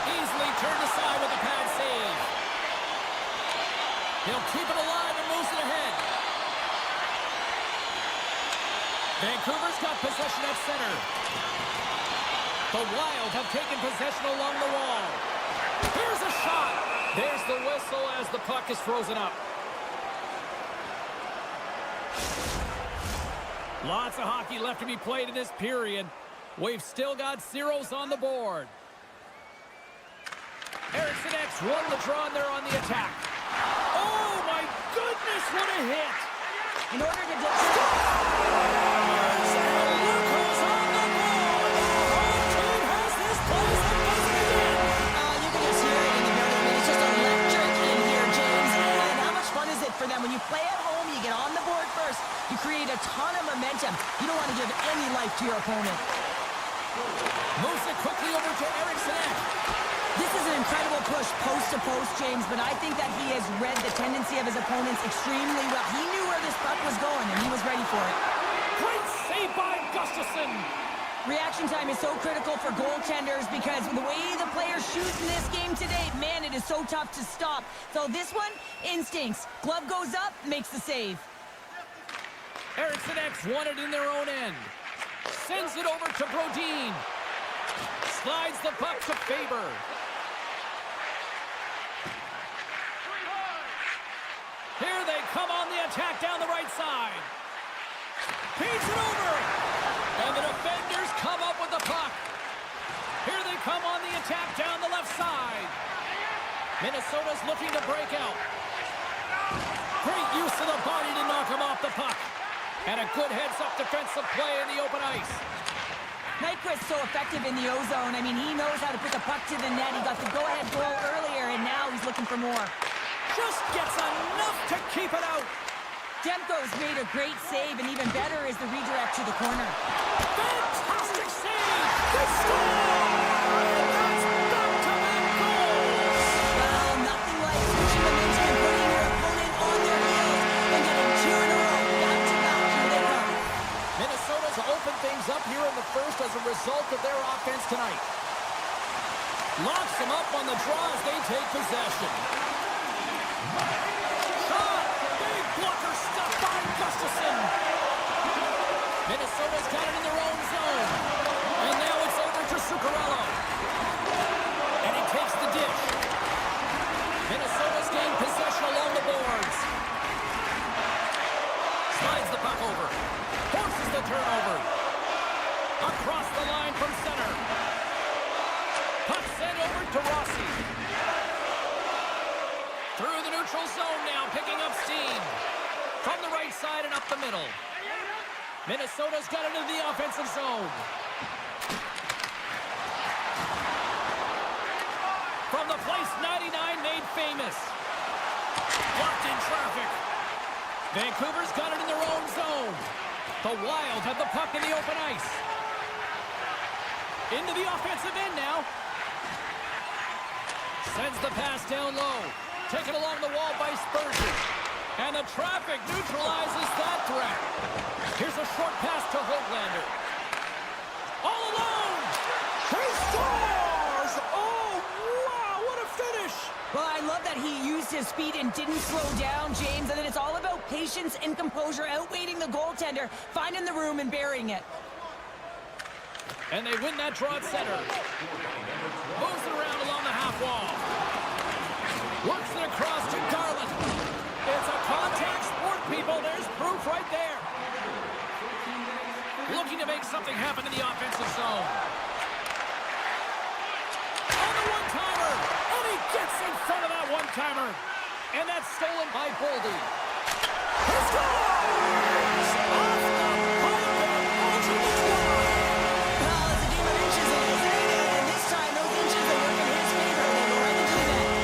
Easily turned aside with a pad save. He'll keep it alive and moves it ahead. Vancouver's got possession at center. The Wild have taken possession along the wall. Here's a shot. There's the whistle as the puck is frozen up. Lots of hockey left to be played in this period. We've still got zeros on the board. Eriksson X won the draw and they're on the attack. Oh my goodness, what a hit! In order to Look who's on the board! The home team has this place and buzzing again! you can just hear it in the building. I mean, it's just electric in here, James. And how much fun is it for them? When you play at home, you get on the board first. You create a ton of momentum. You don't want to give any life to your opponent. Moves it quickly over to Eriksson Ek. This is an incredible push post to post, James, but I think that he has read the tendency of his opponents extremely well. He knew where this puck was going, and he was ready for it. Great save by Gustafsson. Reaction time is so critical for goaltenders because the way the players shoot in this game today, man, it is so tough to stop. So this one, instincts. Glove goes up, makes the save. Eriksson X won it in their own end. Sends it over to Brodin. Slides the puck to Faber. Here they come on the attack down the right side. Feeds it over. And the defenders come up with the puck. Here they come on the attack down the left side. Minnesota's looking to break out. Great use of the body to knock him off the puck. And a good heads-up defensive play in the open ice. Nyquist's so effective in the O-zone. I mean, he knows how to put the puck to the net. He got the go-ahead goal earlier, and now he's looking for more. Just gets enough to keep it out. Demko's made a great save, and even better is the redirect to the corner. Fantastic save! They score! And that's back-to-back goals! Well, nothing like switching momentum and putting your opponent on their heels and getting two in a row. Back-to-back, here they come. Minnesota's opened things up here in the first as a result of their offense tonight. Locks them up on the draw as they take possession. Shot! Big blocker stuff by Gustafsson. Minnesota's got it in their own zone. And now it's over to Zuccarello. And he takes the dish. Minnesota's gained possession along the boards. Slides the puck over. Forces the turnover. Across the line from center. Puck sent over to Rossi. Through the neutral zone now, picking up steam. From the right side and up the middle. Minnesota's got it into the offensive zone. From the place 99 made famous. Blocked in traffic. Vancouver's got it in their own zone. The Wild have the puck in the open ice. Into the offensive end now. Sends the pass down low. Taken along the wall by Spurgeon. And the traffic neutralizes that threat. Here's a short pass to Höglander. All alone! He scores! Oh, wow, what a finish! Well, I love that he used his speed and didn't slow down, James. And then it's all about patience and composure, outweighing the goaltender, finding the room and burying it. And they win that draw at center. Moves it around along the half wall. Works it across to Garland. It's a contact sport, people. There's proof right there. Looking to make something happen in the offensive zone. On the one-timer. And he gets in front of that one-timer. And that's stolen by Boldy. He scores! Off the pipe and onto the draw. Well, it's a game of inches, isn't it? And this time, those inches are working in his favor. They go right into the net.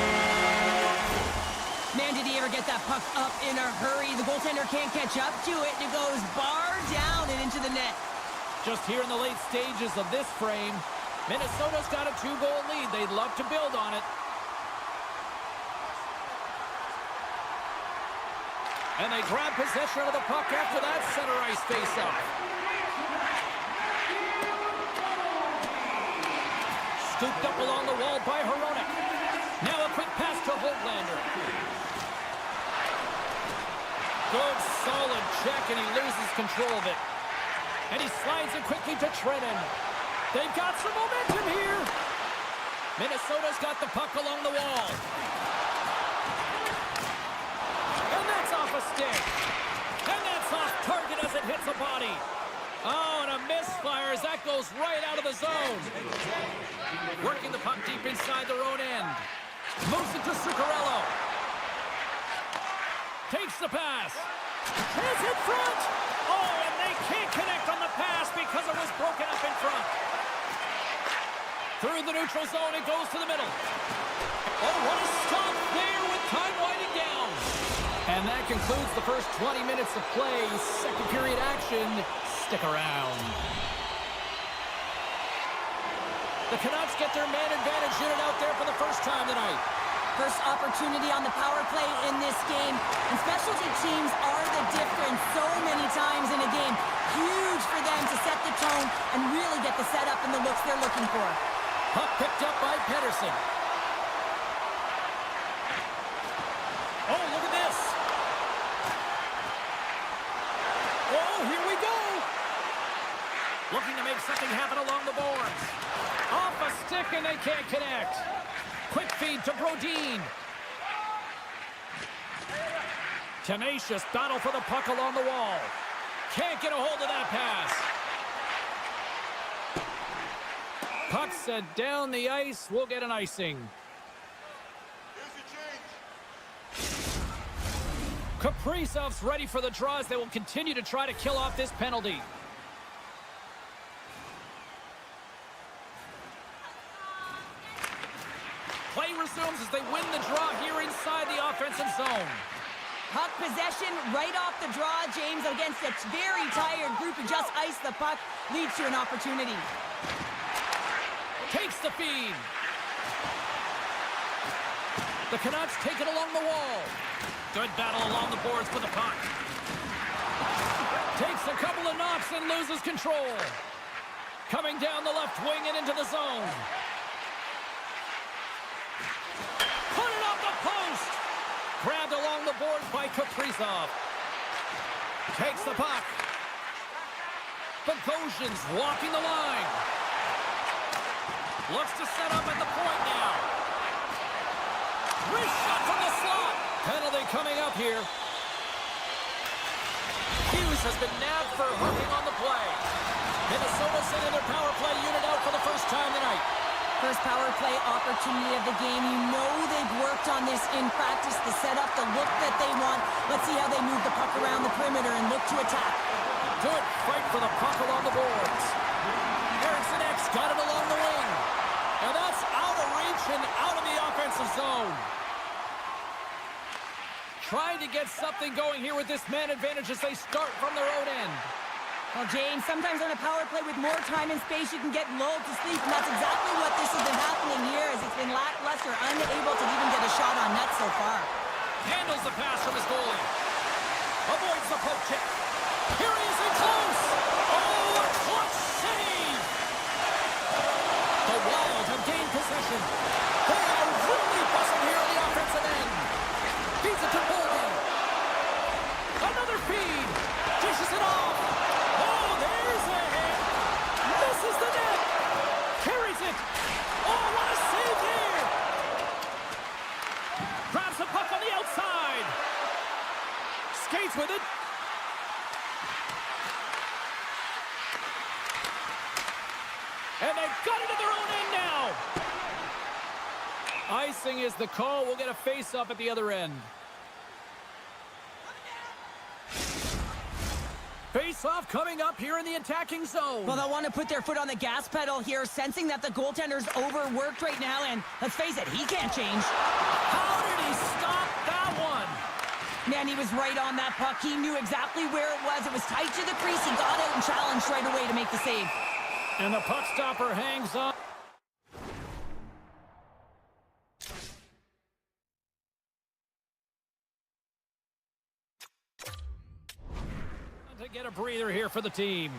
Man, did he ever get that puck up in a hurry? The goaltender can't catch up to it, and it goes bar down and into the net. Just here in the late stages of this frame, Minnesota's got a 2-goal lead. They'd love to build on it. And they grab possession of the puck after that center ice face-off. Scooped up along the wall by Hronek. Now a quick pass to Holtlander. Good, solid check, and he loses control of it. And he slides it quickly to Trennan. They've got some momentum here. Minnesota's got the puck along the wall. And that's off a stick. And that's off target as it hits a body. Oh, and a misfire as that goes right out of the zone. Working the puck deep inside their own end. Moves it to Zuccarello. Takes the pass. Is in front. Oh, and they can't connect on the pass because it was broken up in front. Through the neutral zone, it goes to the middle. Oh, what a stop there with time winding down. And that concludes the first 20 minutes of play. Second period action. Stick around. The Canucks get their man advantage unit out there for the first time tonight. First opportunity on the power play in this game. And specialty teams are the difference so many times in a game. Huge for them to set the tone and really get the setup and the looks they're looking for. Puck picked up by Pettersson. Oh, look at this. Oh, here we go. Looking to make something happen along the boards. Off a stick and they can't connect. Quick feed to Brodin. Tenacious battle for the puck along the wall. Can't get a hold of that pass. Puck sent down the ice. We'll get an icing. Kaprizov's ready for the draw as they will continue to try to kill off this penalty. Play resumes as they win the draw here inside the offensive zone. Puck possession right off the draw, James, against a very tired group who just iced the puck, leads to an opportunity. Takes the feed. The Canucks take it along the wall. Good battle along the boards for the puck. Takes a couple of knocks and loses control. Coming down the left wing and into the zone. Put it off the post. Grabbed along the boards by Kaprizov. Takes the puck. Bogosian's walking the line. Looks to set up at the point now. Wrist shot from the slot. Penalty coming up here. Hughes has been nabbed for hooking on the play. Minnesota sending their power play unit out for the first time tonight. First power play opportunity of the game. You know they've worked on this in practice, the setup, the look that they want. Let's see how they move the puck around the perimeter and look to attack. Good fight for the puck along the boards. Eriksson X got it along the wing. Now that's out of reach and out of the offensive zone. Trying to get something going here with this man advantage as they start from their own end. Well, James, sometimes on a power play with more time and space, you can get lulled to sleep, and that's exactly what this has been happening here, as it's been lackluster, unable to even get a shot on net so far. Handles the pass from his goalie. Avoids the poke check. Here he is in close. Oh, a clutch save. The Wild have gained possession. They are really buzzing here on the offensive end. Feeds it to Bolden. Another feed. Dishes it off. Oh, there's a hit. Misses the net. Carries it. Oh, what a save here. Grabs the puck on the outside. Skates with it. And they've got it at their own end now. Icing is the call. We'll get a face-up at the other end. Face-off coming up here in the attacking zone. Well, they'll want to put their foot on the gas pedal here, sensing that the goaltender's overworked right now, and let's face it, he can't change. How did he stop that one? Man, he was right on that puck. He knew exactly where it was. It was tight to the crease. He got out and challenged right away to make the save. And the puck stopper hangs on. To get a breather here for the team.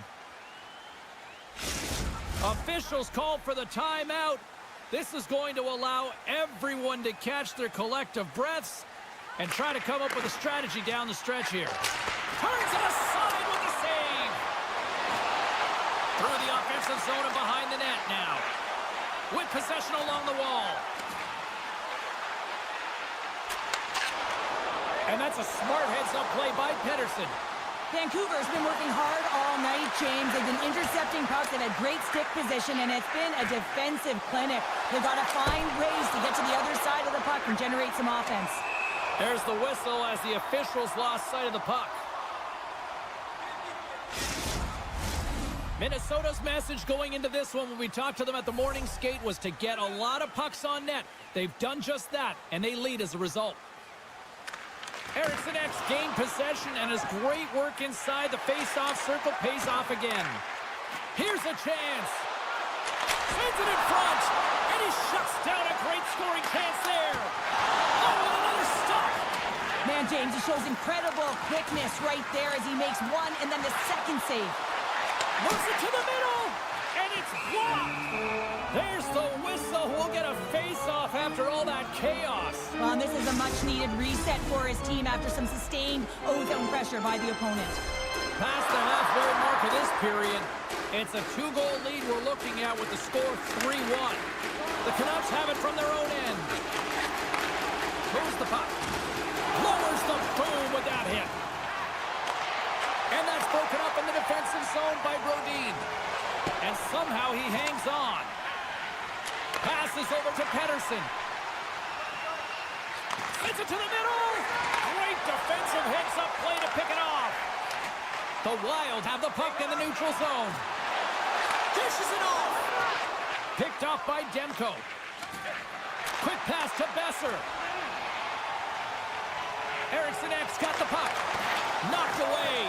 Officials called for the timeout. This is going to allow everyone to catch their collective breaths and try to come up with a strategy down the stretch here. Turns it aside with the save. Through the offensive zone and behind the net now. With possession along the wall. And that's a smart heads-up play by Pettersson. Vancouver's been working hard all night, James. They've been intercepting pucks. They've had great stick position, and it's been a defensive clinic. They've got to find ways to get to the other side of the puck and generate some offense. There's the whistle as the officials lost sight of the puck. Minnesota's message going into this one when we talked to them at the morning skate was to get a lot of pucks on net. They've done just that, and they lead as a result. Eriksson Ek gained possession, and his great work inside the face-off circle pays off again. Here's a chance. Sends it in front, and he shuts down a great scoring chance there. Oh, and another stop. Man, James, he shows incredible quickness right there as he makes one and then the second save. Moves it to the middle, and it's blocked. There's the whistle. We'll get a face-off after all that chaos. Well, this is a much-needed reset for his team after some sustained ozone pressure by the opponent. Past the halfway mark of this period, it's a 2-goal lead we're looking at with the score 3-1. The Canucks have it from their own end. Moves the puck. Lowers the boom with that hit. And that's broken up in the defensive zone by Brodin. And somehow he hangs on. Passes over to Pettersson. Gets it to the middle. Great defensive heads-up play to pick it off. The Wild have the puck in the neutral zone. Dishes it off. Picked off by Demko. Quick pass to Besser. Eriksson Ek's got the puck. Knocked away.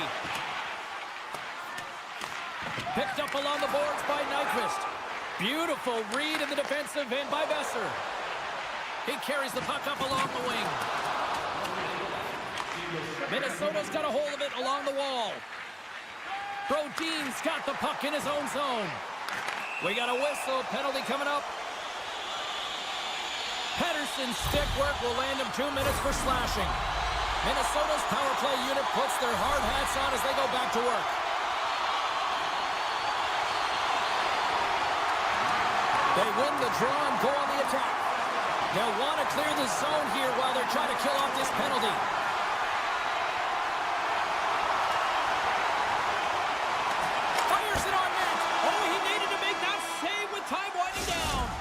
Picked up along the boards by Nyquist. Beautiful read in the defensive end by Besser. He carries the puck up along the wing. Minnesota's got a hold of it along the wall. Brodin's got the puck in his own zone. We got a whistle. Penalty coming up. Pettersson's stick work will land him 2 minutes for slashing. Minnesota's power play unit puts their hard hats on as they go back to work. They win the draw and go on the attack. They'll want to clear the zone here while they're trying to kill off this penalty. Fires it on net. Oh, he needed to make that save with time winding down.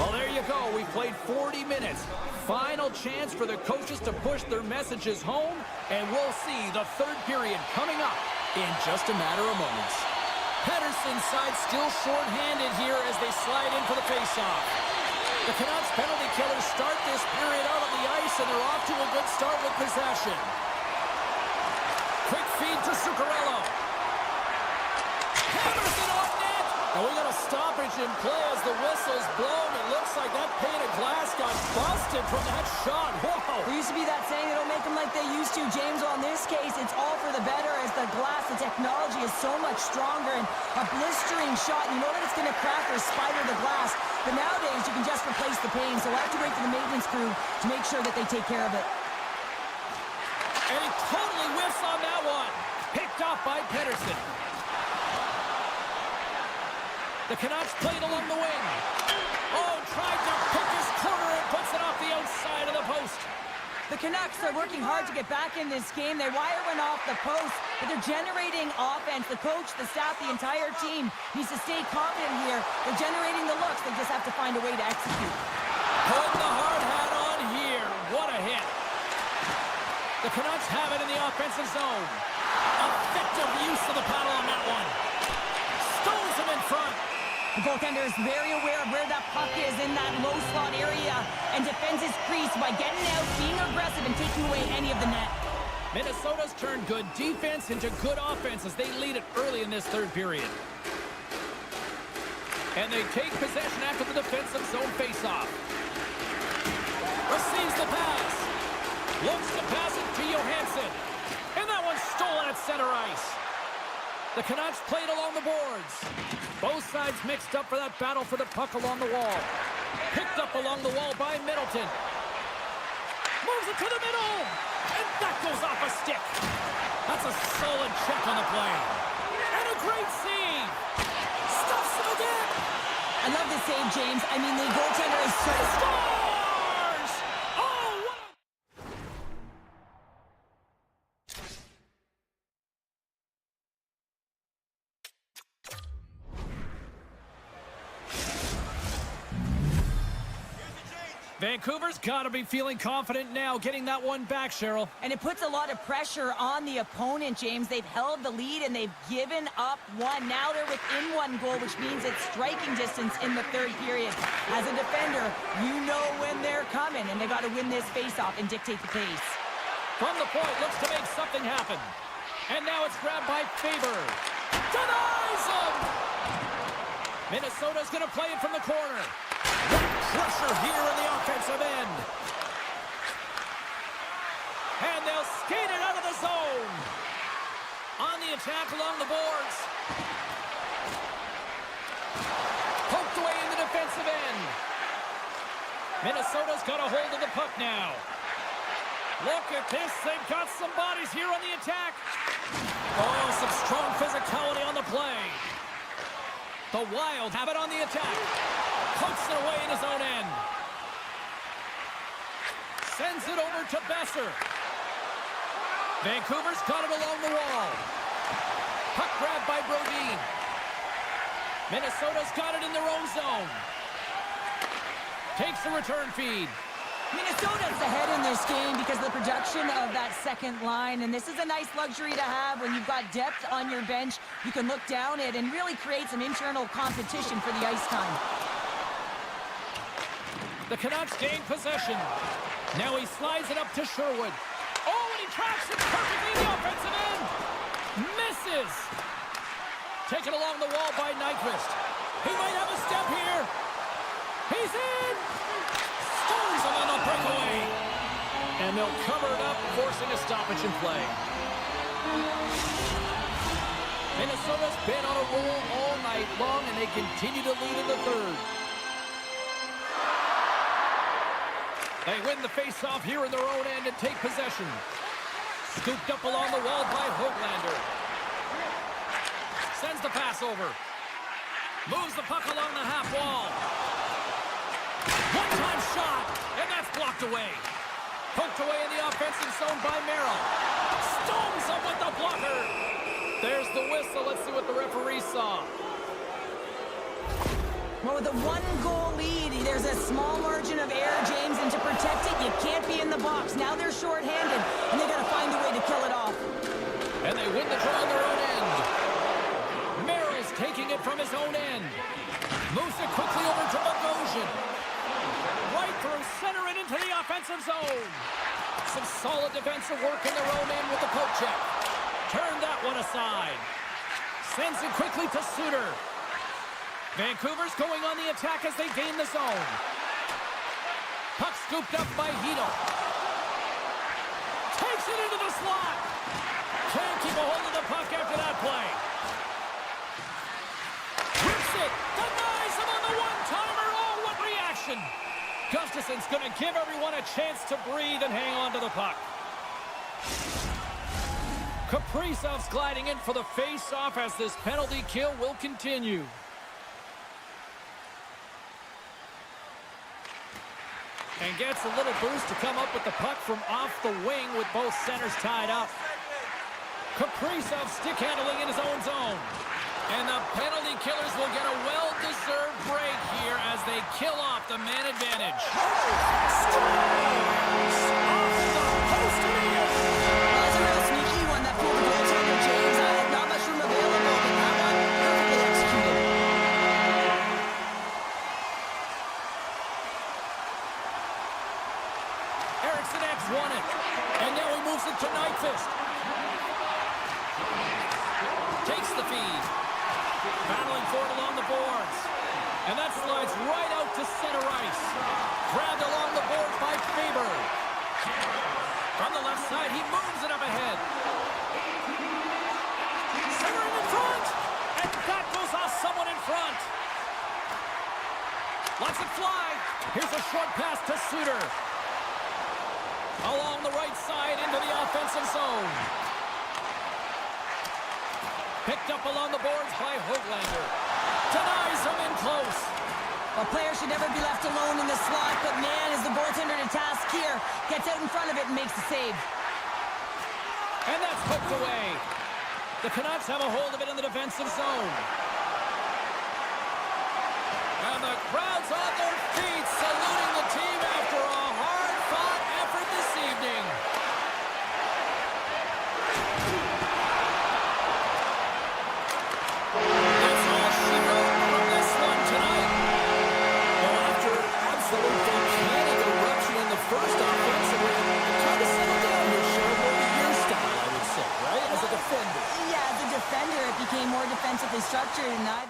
Well, there you go. We've played 40 minutes. Final chance for the coaches to push their messages home, and we'll see the third period coming up in just a matter of moments. Pettersson's side still short-handed here as they slide in for the face-off. The Canucks penalty killers start this period out on the ice, and they're off to a good start with possession. Quick feed to Zuccarello. Hammers it off net. And we got a stoppage in play as the whistle's blown. It looks like that pane of glass got busted from that shot. Whoa. There used to be that saying, they don't make them like they used to, James. Well, in this case, it's all for the better as the glass, the technology is so much stronger, and a blistering shot, you know that it's going to crack or spider the glass. But nowadays, you can just replace the pane, so we'll have to wait for the maintenance crew to make sure that they take care of it. And he totally whiffs on that one. Picked off by Pettersson. The Canucks played along the wing. Oh, tried to pick his corner and puts it off the outside of the post. The Canucks are working hard to get back in this game. They wire one off the post, but they're generating offense. The coach, the staff, the entire team needs to stay confident here. They're generating the looks. They just have to find a way to execute. Putting the hard hat on here. What a hit. The Canucks have it in the offensive zone. Effective use of the paddle on that one. Stones him in front. The goaltender is very aware of where that puck is in that low slot area and defends his crease by getting out, being aggressive, and taking away any of the net. Minnesota's turned good defense into good offense as they lead it early in this third period. And they take possession after the defensive zone faceoff. Receives the pass. Looks to pass it to Johansson. And that one's stolen at center ice. The Canucks played along the boards. Both sides mixed up for that battle for the puck along the wall. Picked up along the wall by Middleton. Moves it to the middle. And that goes off a stick. That's a solid check on the play. And a great save. Stuffs him again. I love this save, James. I mean, the goaltender is so... Scores! Oh, what a... Vancouver's got to be feeling confident now, getting that one back, Cheryl. And it puts a lot of pressure on the opponent, James. They've held the lead and they've given up one. Now they're within one goal, which means it's striking distance in the third period. As a defender, you know when they're coming, and they got to win this faceoff and dictate the pace. From the point, looks to make something happen. And now it's grabbed by Faber. Denies him! Minnesota's going to play it from the corner. Pressure here in the offensive end. And they'll skate it out of the zone. On the attack along the boards. Poked away in the defensive end. Minnesota's got a hold of the puck now. Look at this. They've got some bodies here on the attack. Oh, some strong physicality on the play. The Wild have it on the attack. Pokes it away in his own end. Sends it over to Besser. Vancouver's got it along the wall. Puck grabbed by Brodin. Minnesota's got it in their own zone. Takes the return feed. Minnesota's ahead in this game because of the production of that second line, and this is a nice luxury to have when you've got depth on your bench. You can look down it and really create some internal competition for the ice time. The Canucks gain possession. Now he slides it up to Sherwood. Oh, and he tracks it perfectly in the offensive end. Misses. Taken along the wall by Nyquist. He might have a step here. He's in. Stones him on the breakaway. And they'll cover it up, forcing a stoppage in play. Minnesota's been on a roll all night long, and they continue to lead in the third. They win the face-off here in their own end and take possession. Scooped up along the wall by Höglander. Sends the pass over. Moves the puck along the half wall. One-time shot, and that's blocked away. Poked away in the offensive zone by Merrill. Stones up with the blocker. There's the whistle. Let's see what the referee saw. Well, with a one-goal lead, there's a small margin of error, James, and to protect it, you can't be in the box. Now they're short-handed, and they got to find a way to kill it off. And they win the draw on their own end. Merrill's taking it from his own end. Moves it quickly over to Bogosian. Right through center and into the offensive zone. Some solid defensive work in their own end with the poke check. Turn that one aside. Sends it quickly to Suter. Vancouver's going on the attack as they gain the zone. Puck scooped up by Hito. Takes it into the slot. Can't keep a hold of the puck after that play. Rips it. Denies him on the one-timer. Oh, what reaction. Gustafson's going to give everyone a chance to breathe and hang on to the puck. Kaprizov's gliding in for the face-off as this penalty kill will continue. And gets a little boost to come up with the puck from off the wing with both centers tied up. Kaprizov stick handling in his own zone. And the penalty killers will get a well-deserved break here as they kill off the man advantage. Off the post immediately. Well, that's a real sneaky one that pulled the goaltender, James. Not much room available, but that one perfectly executed. Won it. And now he moves it to Nyquist. Takes the feed. Battling for it along the boards. And that slides right out to center ice. Grabbed along the boards by Faber. From the left side, he moves it up ahead. Centering in front. And that goes off someone in front. Lets it fly. Here's a short pass to Suter. Along the right side into the offensive zone. Picked up along the boards by Höglander. Denies him in close. A player should never be left alone in the slot, but man, is the goaltender to task here. Gets out in front of it and makes the save. And that's hooked away. The Canucks have a hold of it in the defensive zone. And the crowd's on their feet, saluting the team after a hard-fought effort this evening. That's all she wrote from this one tonight. Well, after absolute volcanic eruption in the first offensive win, it kind of settled down here, Cheryl, more to your style, I would say, right? As a defender. Yeah, as a defender, it became more defensively structured, and I...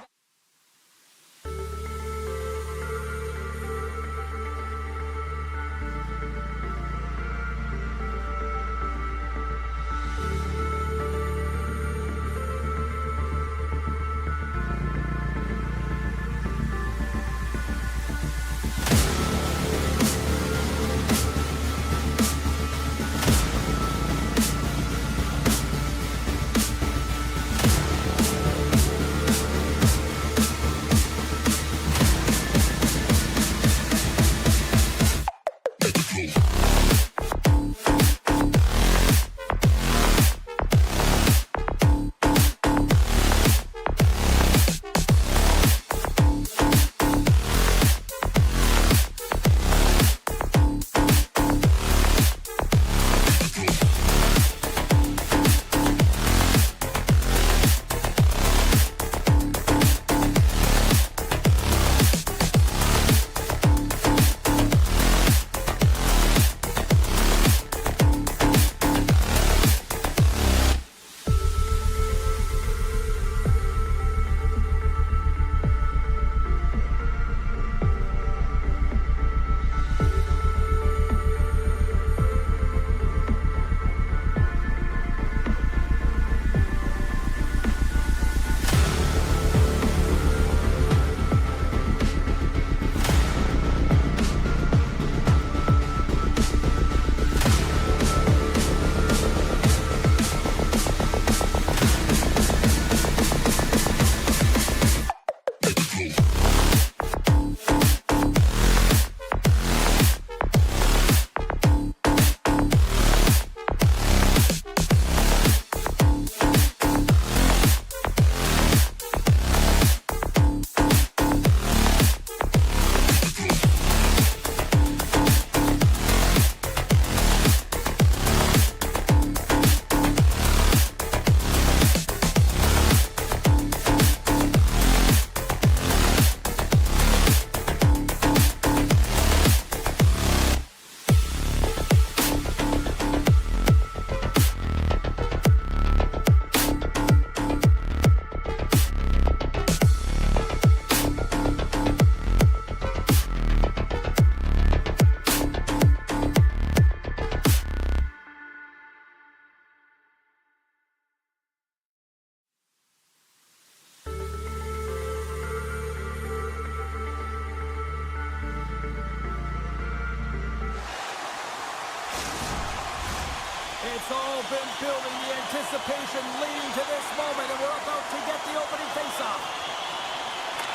It's all been building, the anticipation leading to this moment, and we're about to get the opening faceoff.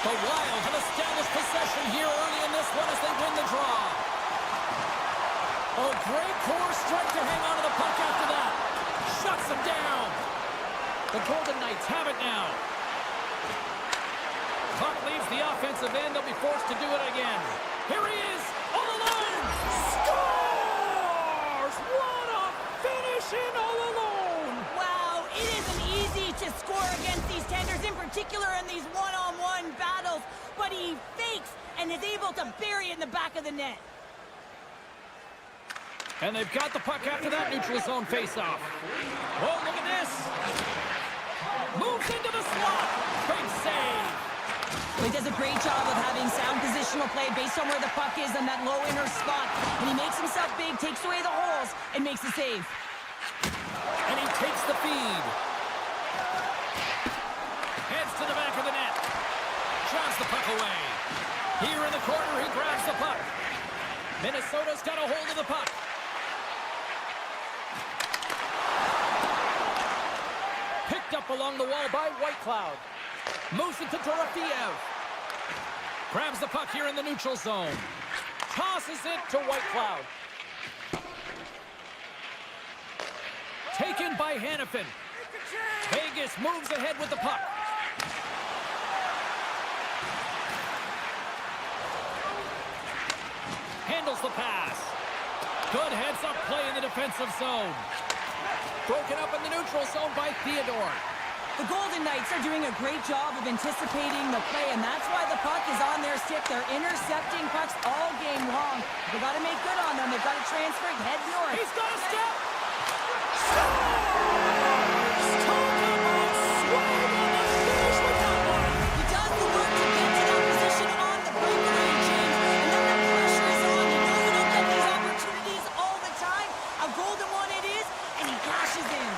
The Wild have established possession here early in this one as they win the draw. A great core strike to hang on to the puck after that. Shuts them down. The Golden Knights have it now. Puck leaves the offensive end. They'll be forced to do it again. Here he is, all alone. Scores! What a finish in all alone. Wow, it isn't easy to score against these tenders, in particular in these one-on-one battles, but he fakes and is able to bury it in the back of the net. And they've got the puck after that neutral zone faceoff. Oh, look at this. Moves into the slot. Big save. He does a great job of having sound positional play based on where the puck is in that low inner spot. And he makes himself big, takes away the holes, and makes the save. And he takes the feed. Heads to the back of the net. Shots the puck away. Here in the corner, he grabs the puck. Minnesota's got a hold of the puck. Picked up along the wall by Whitecloud. Moves it to Dorofeev. Grabs the puck here in the neutral zone. Tosses it to Whitecloud. Taken by Hanifin. Vegas moves ahead with the puck. Handles the pass. Good heads-up play in the defensive zone. Broken up in the neutral zone by Theodore. The Golden Knights are doing a great job of anticipating the play, and that's why the puck is on their stick. They're intercepting pucks all game long. They've got to make good on them. They've got to transfer it, head north. He's got a step. Scores! Talk about swag on the finish with that one. He does the work to get to that position on the breakaway, James, and then the pressure is on. You know you don't get these opportunities all the time. A golden one it is, and he cashes in.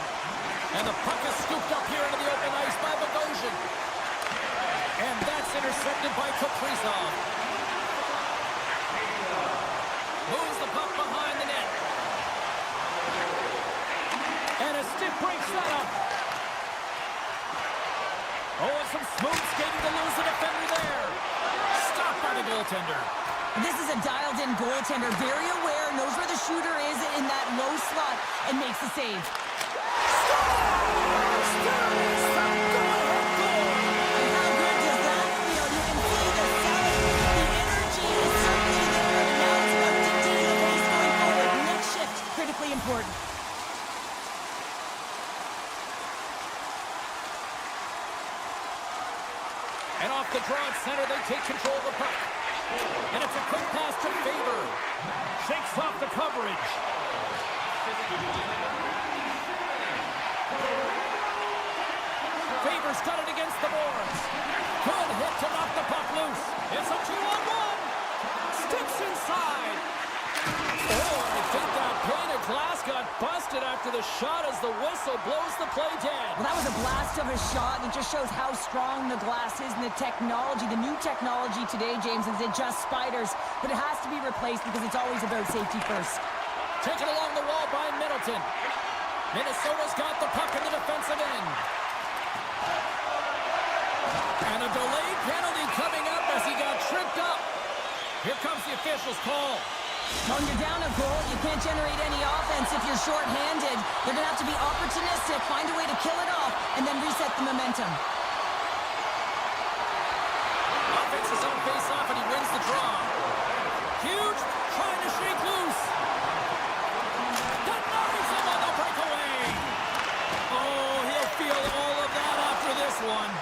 And the puck is scooped up here into the open ice by Bogosian. And that's intercepted by Kaprizov. Moves the puck behind the net. And a stick breaks that up. Oh, and some smooth skating to lose the defender there. Stopped by the goaltender. This is a dialed-in goaltender, very aware, knows where the shooter is in that low slot, and makes the save. Important. And off the draw at center, they take control of the puck. And it's a quick pass to Faber. Shakes off the coverage. Faber's got it against the boards. Good hit to knock the puck loose. It's a 2-on-1. Sticks inside. Oh, I think that pane of glass got busted after the shot as the whistle blows the play dead. Well, that was a blast of a shot, and it just shows how strong the glass is and the technology, the new technology today, James, is it just spiders, but it has to be replaced because it's always about safety first. Taken along the wall by Middleton. Minnesota's got the puck in the defensive end. And a delayed penalty coming up as he got tripped up. Here comes the official's call. When you're down a goal, you can't generate any offense if you're short-handed. They're going to have to be opportunistic, find a way to kill it off, and then reset the momentum. Offense is on face-off, and he wins the draw. Huge, trying to shake loose. Denies him on the breakaway. Oh, he'll feel all of that after this one.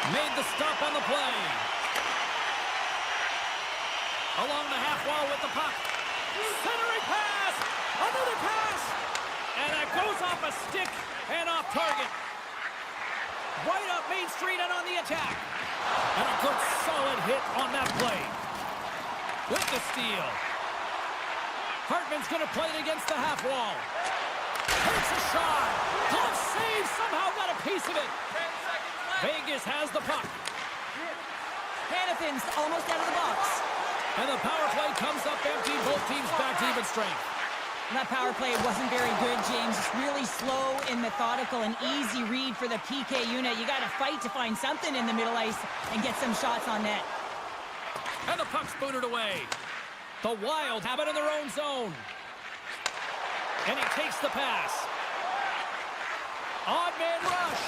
Made the stop on the play. Along the half wall with the puck. Centering pass! Another pass! And it goes off a stick and off target. Right up Main Street and on the attack. And a good solid hit on that play. With the steal. Hartman's going to play it against the half wall. Takes a shot. Glove save. Somehow got a piece of it. Vegas has the puck. Hanifin's almost out of the box. And the power play comes up empty. Both teams back to even strength. And that power play wasn't very good, James. It's really slow and methodical, an easy read for the PK unit. You got to fight to find something in the middle ice and get some shots on net. And the puck's booted away. The Wild have it in their own zone. And he takes the pass. Odd man rush.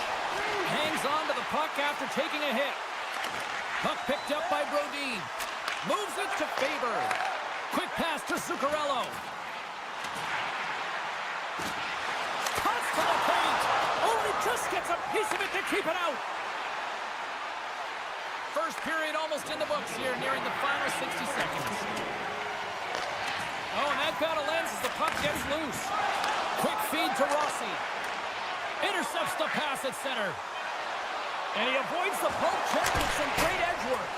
Hangs on to the puck after taking a hit. Puck picked up by Brodin. Moves it to Faber. Quick pass to Zuccarello. Cuts to the paint. Only just gets a piece of it to keep it out. First period almost in the books here, nearing the final 60 seconds. Oh, and that battle ends as the puck gets loose. Quick feed to Rossi. Intercepts the pass at center. And he avoids the poke check with some great edge work.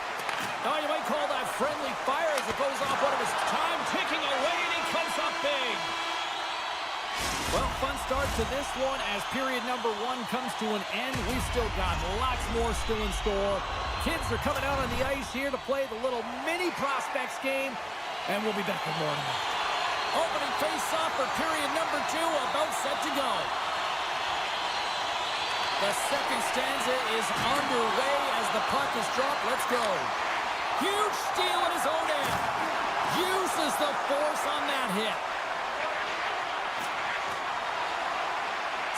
Oh, you might call that friendly fire as it goes off one of his time ticking away, and he comes up big. Well, fun start to this one as period number 1 comes to an end. We've still got lots more still in store kids are coming out on the ice here to play the little mini prospects game, and we'll be back with more in a minute. Opening face-off for period number 2, about set to go. The second stanza is underway as the puck is dropped. Let's go. Huge steal at his own end. Uses the force on that hit.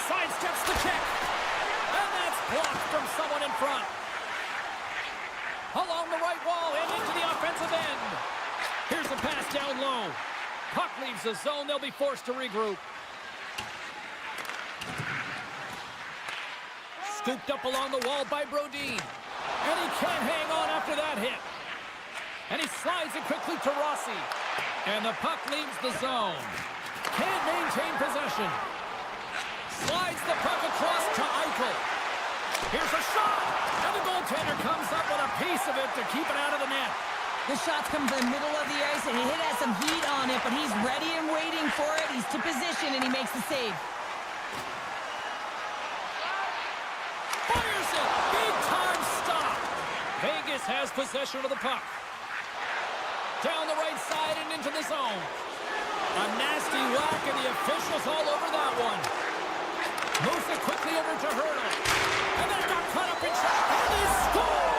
Sidesteps the kick. And that's blocked from someone in front. Along the right wall and into the offensive end. Here's a pass down low. Puck leaves the zone. They'll be forced to regroup. Scooped up along the wall by Brodin. And he can't hang on after that hit. And he slides it quickly to Rossi. And the puck leaves the zone. Can't maintain possession. Slides the puck across to Eichel. Here's a shot. And the goaltender comes up with a piece of it to keep it out of the net. The shots come from the middle of the ice, and he has some heat on it, but he's ready and waiting for it. He's to position, and he makes the save. Fires it. Big time stop. Vegas has possession of the puck. Down the right side and into the zone. A nasty whack, and the officials all over that one. Moves it quickly over to Hurdle. And then it got cut up in traffic. And they score!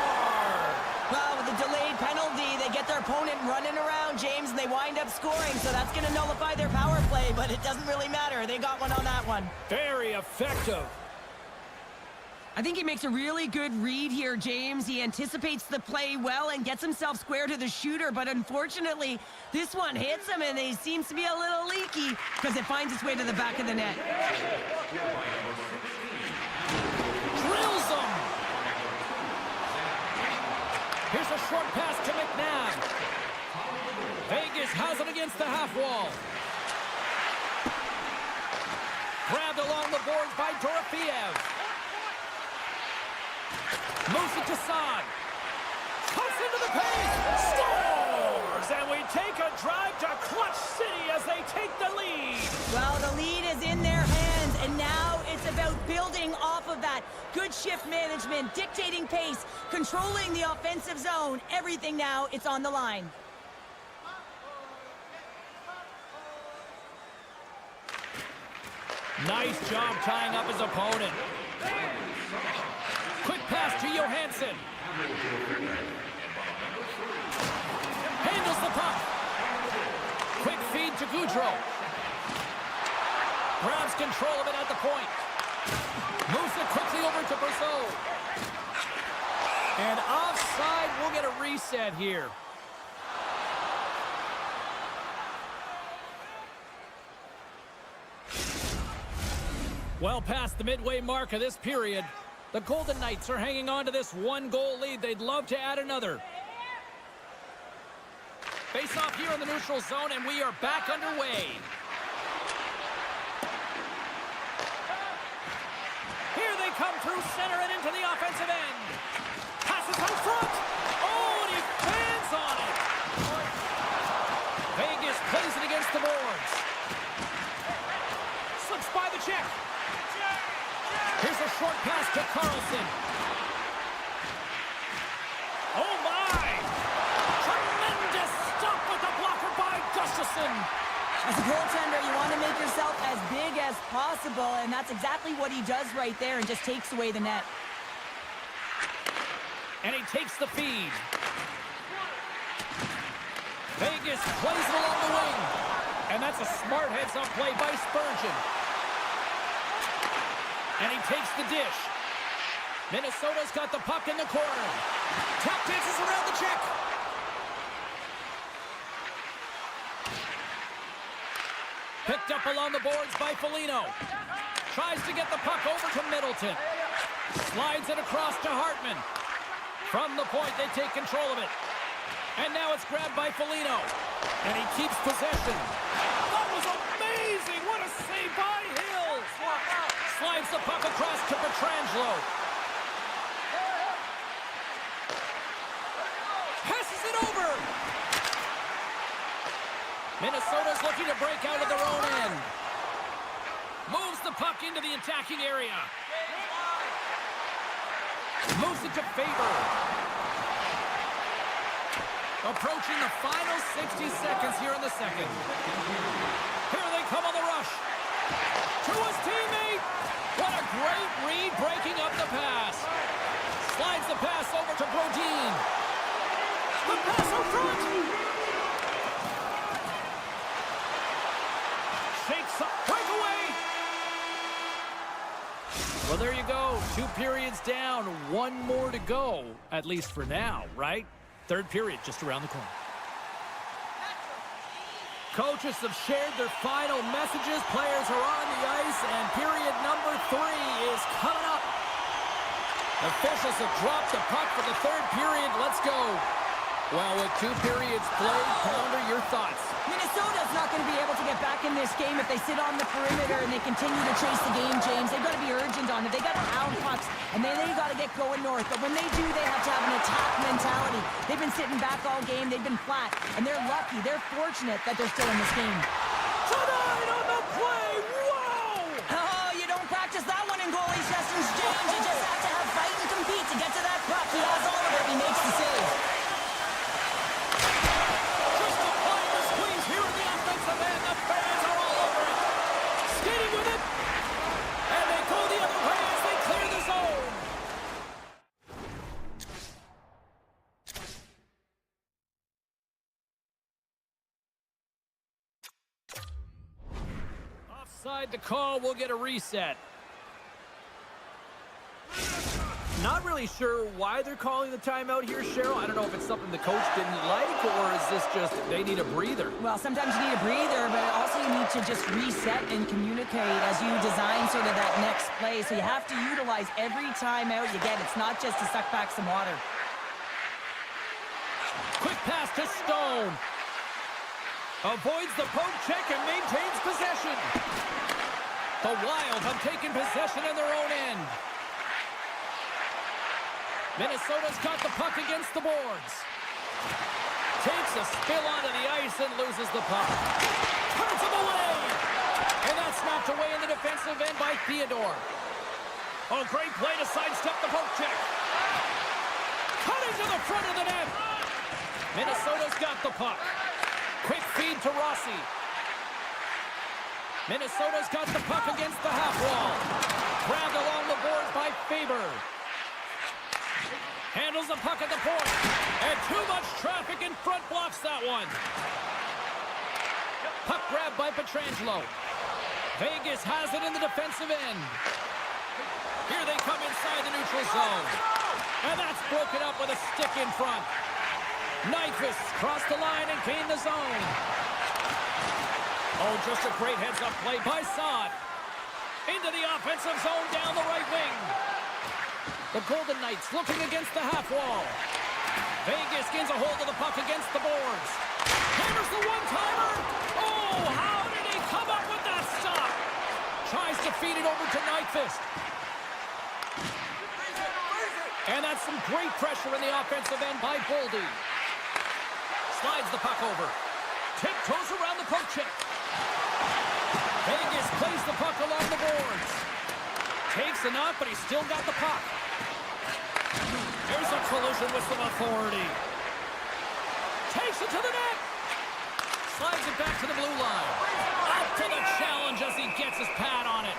Well, with the delayed penalty, they get their opponent running around, James, and they wind up scoring, so that's going to nullify their power play, but it doesn't really matter. They got one on that one. Very effective. I think he makes a really good read here, James. He anticipates the play well and gets himself square to the shooter, but unfortunately, this one hits him, and he seems to be a little leaky because it finds its way to the back of the net. Drills him. Here's a short pass to McNabb. Vegas has it against the half wall. Grabbed along the boards by Dorofeev. Moves it to Saad. Cuts into the paint. Scores! And we take a drive to Clutch City as they take the lead. Well, the lead is in their hands, and now it's about building off of that. Good shift management, dictating pace, controlling the offensive zone. Everything now, it's on the line. Nice job tying up his opponent. Quick pass to Johansson. Handles the puck. Quick feed to Goudreau. Grabs control of it at the point. Moves it quickly over to Brazeau. And offside, we'll get a reset here. Well past the midway mark of this period. The Golden Knights are hanging on to this one-goal lead. They'd love to add another. Face off here in the neutral zone, and we are back underway. Here they come through center and into the offensive end. Passes out front. Oh, and he fans on it. Vegas plays it against the boards. Slips by the check. Here's a short pass to Carlson. Oh, my! Tremendous stop with the blocker by Gustafsson. As a goaltender, you want to make yourself as big as possible, and that's exactly what he does right there and just takes away the net. And he takes the feed. Vegas plays it along the wing. And that's a smart heads-up play by Spurgeon. And he takes the dish. Minnesota's got the puck in the corner. Tap dances around the check. Picked up along the boards by Foligno. Tries to get the puck over to Middleton. Slides it across to Hartman. From the point, they take control of it. And now it's grabbed by Foligno. And he keeps possession. That was amazing! What a save by Hills! Slides the puck across to Pietrangelo. Passes it over! Minnesota's looking to break out of their own end. Moves the puck into the attacking area. Moves it to Faber. Approaching the final 60 seconds here in the second. Here they come on the rush. To his teammate. What a great read breaking up the pass. Slides the pass over to Brodin. The pass out front. Shakes up. Breakaway. Well, there you go. 2 periods down. 1 more to go. At least for now, right? Third period just around the corner. Coaches have shared their final messages. Players are on the ice, and period number 3 is coming up. Officials have dropped the puck for the third period. Let's go. Well, with 2 periods played, Pounder, your thoughts? Minnesota's not going to be able to get back in this game if they sit on the perimeter and they continue to chase the game, James. They've got to be urgent on it. They've got to hound pucks, and then they've got to get going north. But when they do, they have to have an attack mentality. They've been sitting back all game. They've been flat, and they're lucky. They're fortunate that they're still in this game. Tonight on the play, whoa! Oh, you don't practice that one in goalie sessions, James. You just have to have fight and compete to get to that puck. He has all of it. He makes the save. Offside the call, we'll get a reset. Not really sure why they're calling the timeout here, Cheryl. I don't know if it's something the coach didn't like, or is this just they need a breather? Well, sometimes you need a breather, but also you need to just reset and communicate as you design sort of that next play. So you have to utilize every timeout you get. It's not just to suck back some water. Quick pass to Stone. Avoids the poke check and maintains possession. The Wild have taken possession in their own end. Minnesota's got the puck against the boards. Takes a spill onto the ice and loses the puck. Turns him away. And that's knocked away in the defensive end by Theodore. Oh, great play to sidestep the poke check. Cutting to the front of the net. Minnesota's got the puck. Quick feed to Rossi. Minnesota's got the puck against the half wall. Grabbed along the boards by Faber. Handles the puck at the point. And too much traffic in front blocks that one. Puck grabbed by Pietrangelo. Vegas has it in the defensive end. Here they come inside the neutral zone. And that's broken up with a stick in front. Nyquist crossed the line and gained the zone. Oh, just a great heads-up play by Saad. Into the offensive zone down the right wing. The Golden Knights looking against the half wall. Vegas gains a hold of the puck against the boards. Hammers the one-timer. Oh, how did he come up with that stop? Tries to feed it over to Nyquist. And that's some great pressure in the offensive end by Boldy. Slides the puck over. Tiptoes around the poke check. Vegas plays the puck along the boards. Takes enough, but he's still got the puck. Here's a collision with some authority. Takes it to the net. Slides it back to the blue line. Up to the challenge as he gets his pad on it.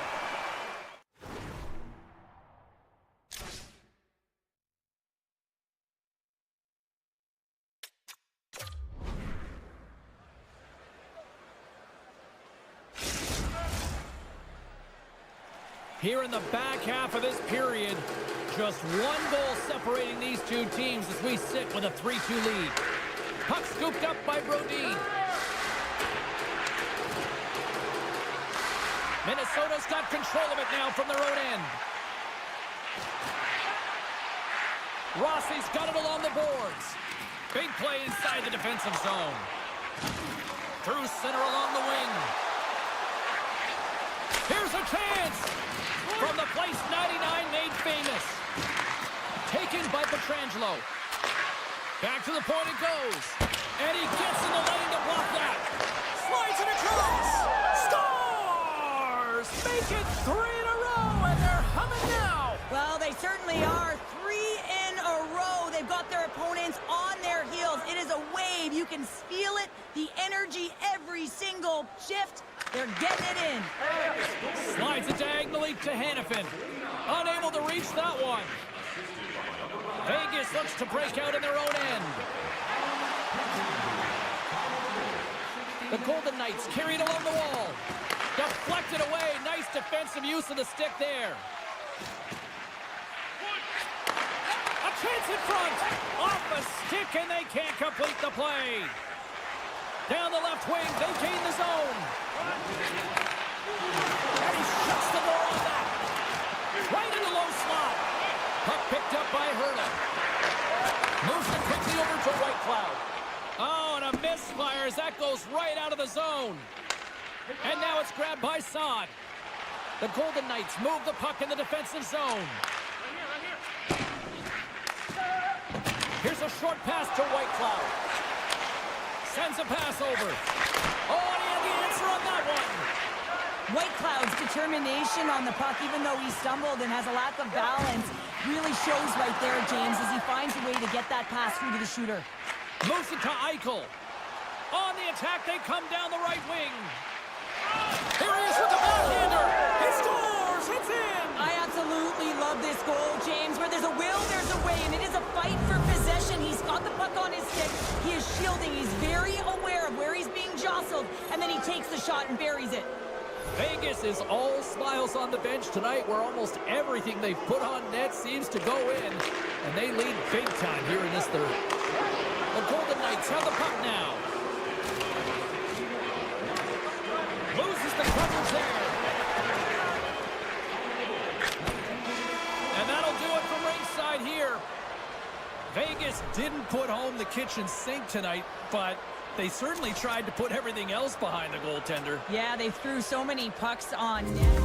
Here in the back half of this period, just 1 goal separating these two teams as we sit with a 3-2 lead. Puck scooped up by Brodin. Minnesota's got control of it now from their own end. Rossi's got it along the boards. Big play inside the defensive zone. Through center along the wing. Here's a chance! From the place 99 made famous. Taken by Pietrangelo. Back to the point it goes. And he gets in the lane to block that. Slides it across. Scores! Make it 3 in a row, and they're humming now. Well, they certainly are. 3 in a row. They've got their opponents on their heels. It is a win. can feel it, the energy every single shift. They're getting it in. Slides it diagonally to Hannafin. Unable to reach that one. Vegas looks to break out in their own end. The Golden Knights carried along the wall. Deflected away. Nice defensive use of the stick there. A chance in front. Off a stick, and they can't complete the play. Down the left wing, they gain the zone. And he shuts the door on that. Right in the low slot. Puck picked up by Hurley. Moves it quickly over to Whitecloud. Oh, and a misfire as that goes right out of the zone. And now it's grabbed by Saad. The Golden Knights move the puck in the defensive zone. Here's a short pass to Whitecloud. Sends a pass over. Oh, and he had the answer on that one. Whitecloud's determination on the puck, even though he stumbled and has a lack of balance, really shows right there, James, as he finds a way to get that pass through to the shooter. Moves it to Eichel. On the attack, they come down the right wing. Here he is with the backhander. He scores! It's in! I absolutely love this goal, James. Where there's a will, there's a way, and it is a fight for possession. He's got the puck on his stick. He is shielding. He's very aware of where he's being jostled, and then he takes the shot and buries it. Vegas is all smiles on the bench tonight, where almost everything they've put on net seems to go in, and they lead big time here in this third. The Golden Knights have the puck now. Loses the coverage there. And that'll do it from ringside here. Vegas didn't put home the kitchen sink tonight, but they certainly tried to put everything else behind the goaltender. Yeah, they threw so many pucks on net.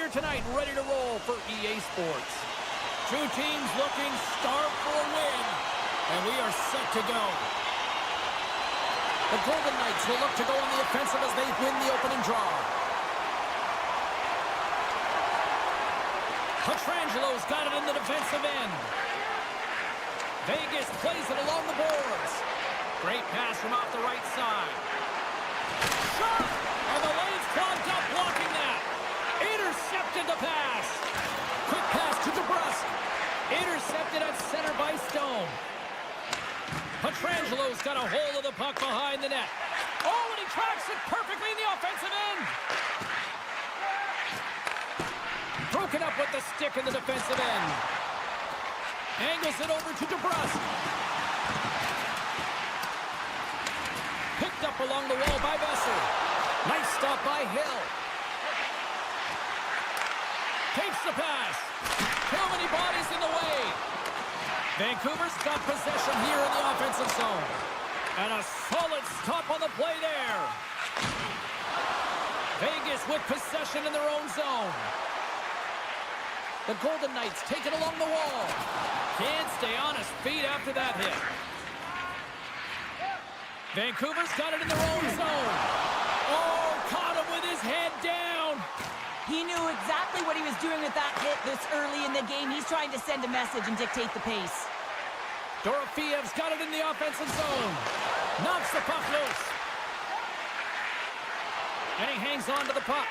here tonight, ready to roll for EA Sports. Two teams looking starved for a win, and we are set to go. The Golden Knights will look to go on the offensive as they win the opening draw. Petrangelo's got it in the defensive end. Vegas plays it along the boards. Great pass from off the right side. Shot! And the lane's clogged up blocking that. Intercepted the pass. Quick pass to DeBrusque. Intercepted at center by Stone. Petrangelo's got a hold of the puck behind the net. Oh, and he tracks it perfectly in the offensive end. Broken up with the stick in the defensive end. Angles it over to DeBrusque. Picked up along the wall by Besser. Nice stop by Hill. Takes the pass. Too many bodies in the way. Vancouver's got possession here in the offensive zone. And a solid stop on the play there. Vegas with possession in their own zone. The Golden Knights take it along the wall. Can't stay on his feet after that hit. Vancouver's got it in their own zone. Oh, caught him with his head down. He knew exactly what he was doing with that hit this early in the game. He's trying to send a message and dictate the pace. Dorofiev's got it in the offensive zone. Knocks the puck loose. And he hangs on to the puck.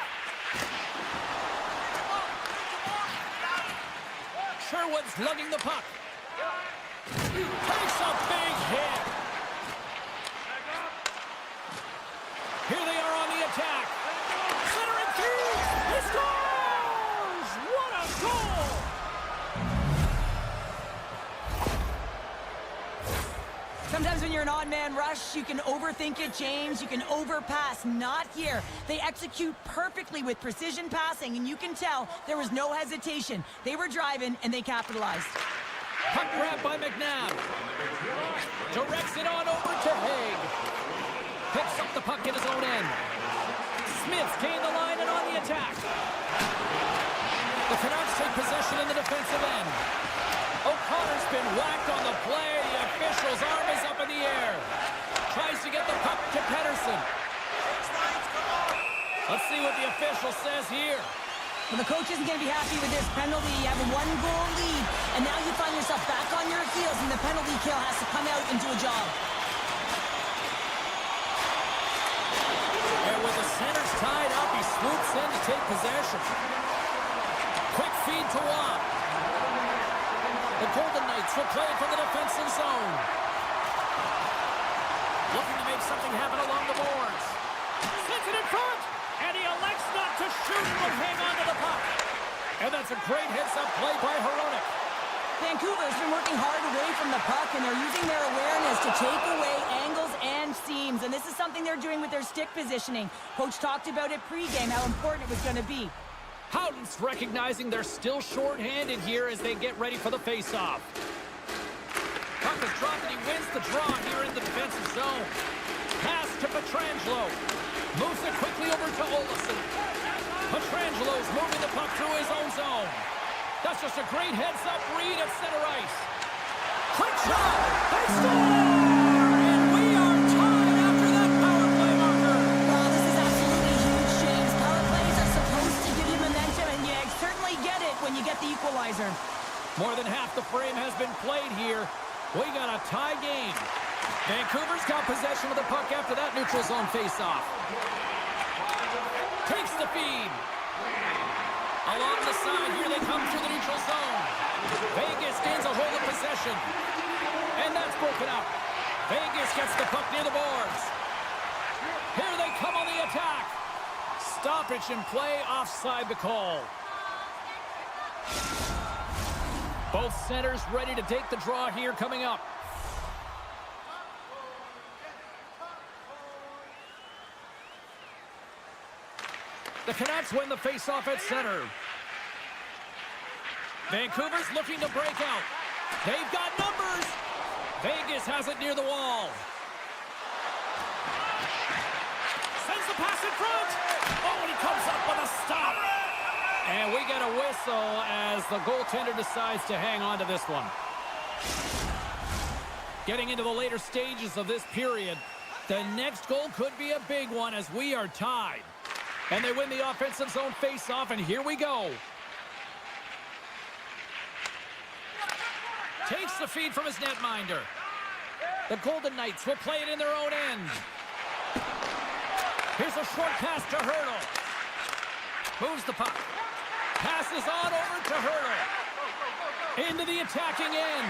Sherwood's lugging the puck. Takes a big hit. Here they are on the attack. Centering through. He scores! What a goal! Sometimes when you're an odd-man rush, you can overthink it, James. You can overpass. Not here. They execute perfectly with precision passing, and you can tell there was no hesitation. They were driving, and they capitalized. Puck grab by McNabb. Directs it on over to Haig. Picks up the puck in his own end. Smith's gained the line and on the attack. The Canucks take possession in the defensive end. O'Connor's been whacked on the play. The official's arm is up in the air. Tries to get the puck to Pettersson. Let's see what the official says here. Well, the coach isn't going to be happy with this penalty. You have a one-goal lead, and now you find yourself back on your heels, and the penalty kill has to come out and do a job. And with the centers tied up, he swoops in to take possession. Quick feed to Watt. The Golden Knights will play it from the defensive zone. Looking to make something happen along the boards. Sends it in front, and he elects not to shoot and will hang on to the puck. And that's a great heads-up play by Hronek. Vancouver's been working hard away from the puck, and they're using their awareness to take away angles and seams. And this is something they're doing with their stick positioning. Coach talked about it pregame, how important it was going to be. Houghton's recognizing they're still short-handed here as they get ready for the face-off. Puck is dropped and he wins the draw here in the defensive zone. Pass to Petrangelo. Moves it quickly over to Olofsson. Petrangelo's moving the puck through his own zone. That's just a great heads-up read at center ice. Quick shot! They score! And we are tied after that power play marker. Well, this is absolutely huge, James. Power plays are supposed to give you momentum, and you certainly get it when you get the equalizer. More than half the frame has been played here. We got a tie game. Vancouver's got possession of the puck after that neutral zone face-off. Takes the feed. Along the side, here they come through the neutral zone. Vegas gains a hold of possession. And that's broken up. Vegas gets the puck near the boards. Here they come on the attack. Stoppage in play, offside the call. Both centers ready to take the draw here coming up. The Canucks win the face-off at center. Vancouver's looking to break out. They've got numbers. Vegas has it near the wall. Sends the pass in front. Oh, and he comes up with a stop. And we get a whistle as the goaltender decides to hang on to this one. Getting into the later stages of this period, the next goal could be a big one as we are tied. And they win the offensive zone face-off, and here we go. Takes the feed from his netminder. The Golden Knights will play it in their own end. Here's a short pass to Hurdle. Moves the puck. Passes on over to Hurdle. Into the attacking end.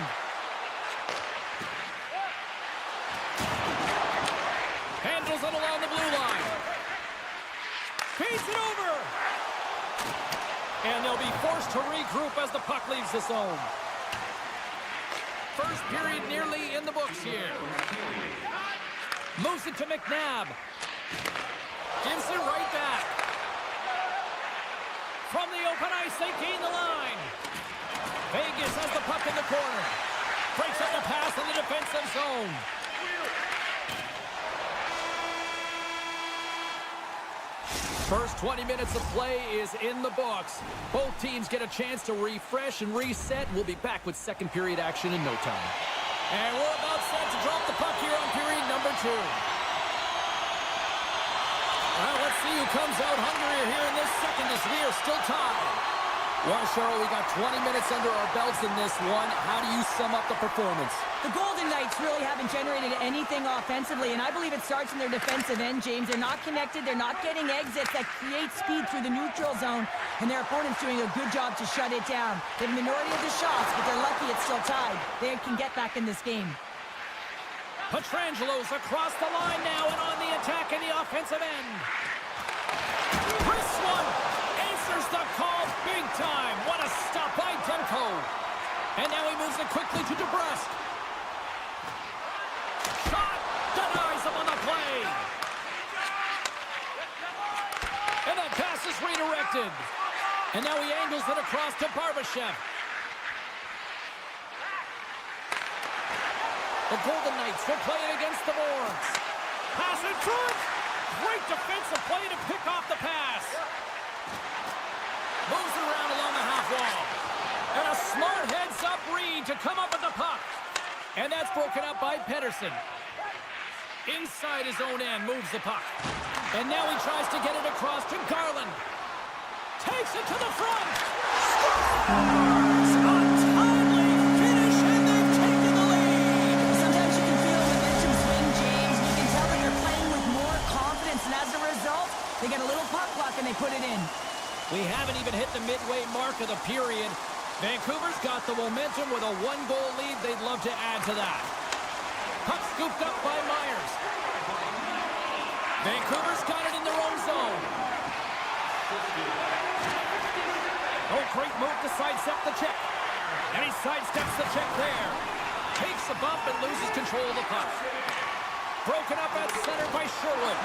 Handles it along the blue line. Feeds it over. And they'll be forced to regroup as the puck leaves the zone. First period nearly in the books here. Moves it to McNabb. Gives it right back. From the open ice, they gain the line. Vegas has the puck in the corner. Breaks up the pass in the defensive zone. First 20 minutes of play is in the books. Both teams get a chance to refresh and reset. We'll be back with second period action in no time. And we're about set to drop the puck here on period number 2. Well, let's see who comes out hungrier here in this second as we are still tied. Well, Cheryl, we got 20 minutes under our belts in this one. How do you sum up the performance? The Golden Knights really haven't generated anything offensively, and I believe it starts in their defensive end, James. They're not connected. They're not getting exits that create speed through the neutral zone, and their opponent's doing a good job to shut it down. They have a minority of the shots, but they're lucky it's still tied. They can get back in this game. Petrangelo's across the line now and on the attack in the offensive end. This one answers the call big time. What a stop by Demko. And now he moves it quickly to DeBrusque. Shot denies him on the play. And that pass is redirected. And now he angles it across to Barbashev. The Golden Knights will play it against the boards. Pass in front. Great defensive play to pick off the pass. Moves it around along the half wall. And a smart heads-up read to come up with the puck. And that's broken up by Pettersson. Inside his own end, moves the puck. And now he tries to get it across to Garland. Takes it to the front. Scores! A timely finish, and they've taken the lead. Sometimes you can feel momentum swing, James. You can tell that they're playing with more confidence, and as a result, they get a little puck luck and they put it in. We haven't even hit the midway mark of the period. Vancouver's got the momentum with a one-goal lead. They'd love to add to that. Puck scooped up by Myers. Vancouver's got it in their own zone. Oh, great move to sidestep the check. And he sidesteps the check there. Takes a bump and loses control of the puck. Broken up at center by Sherwood.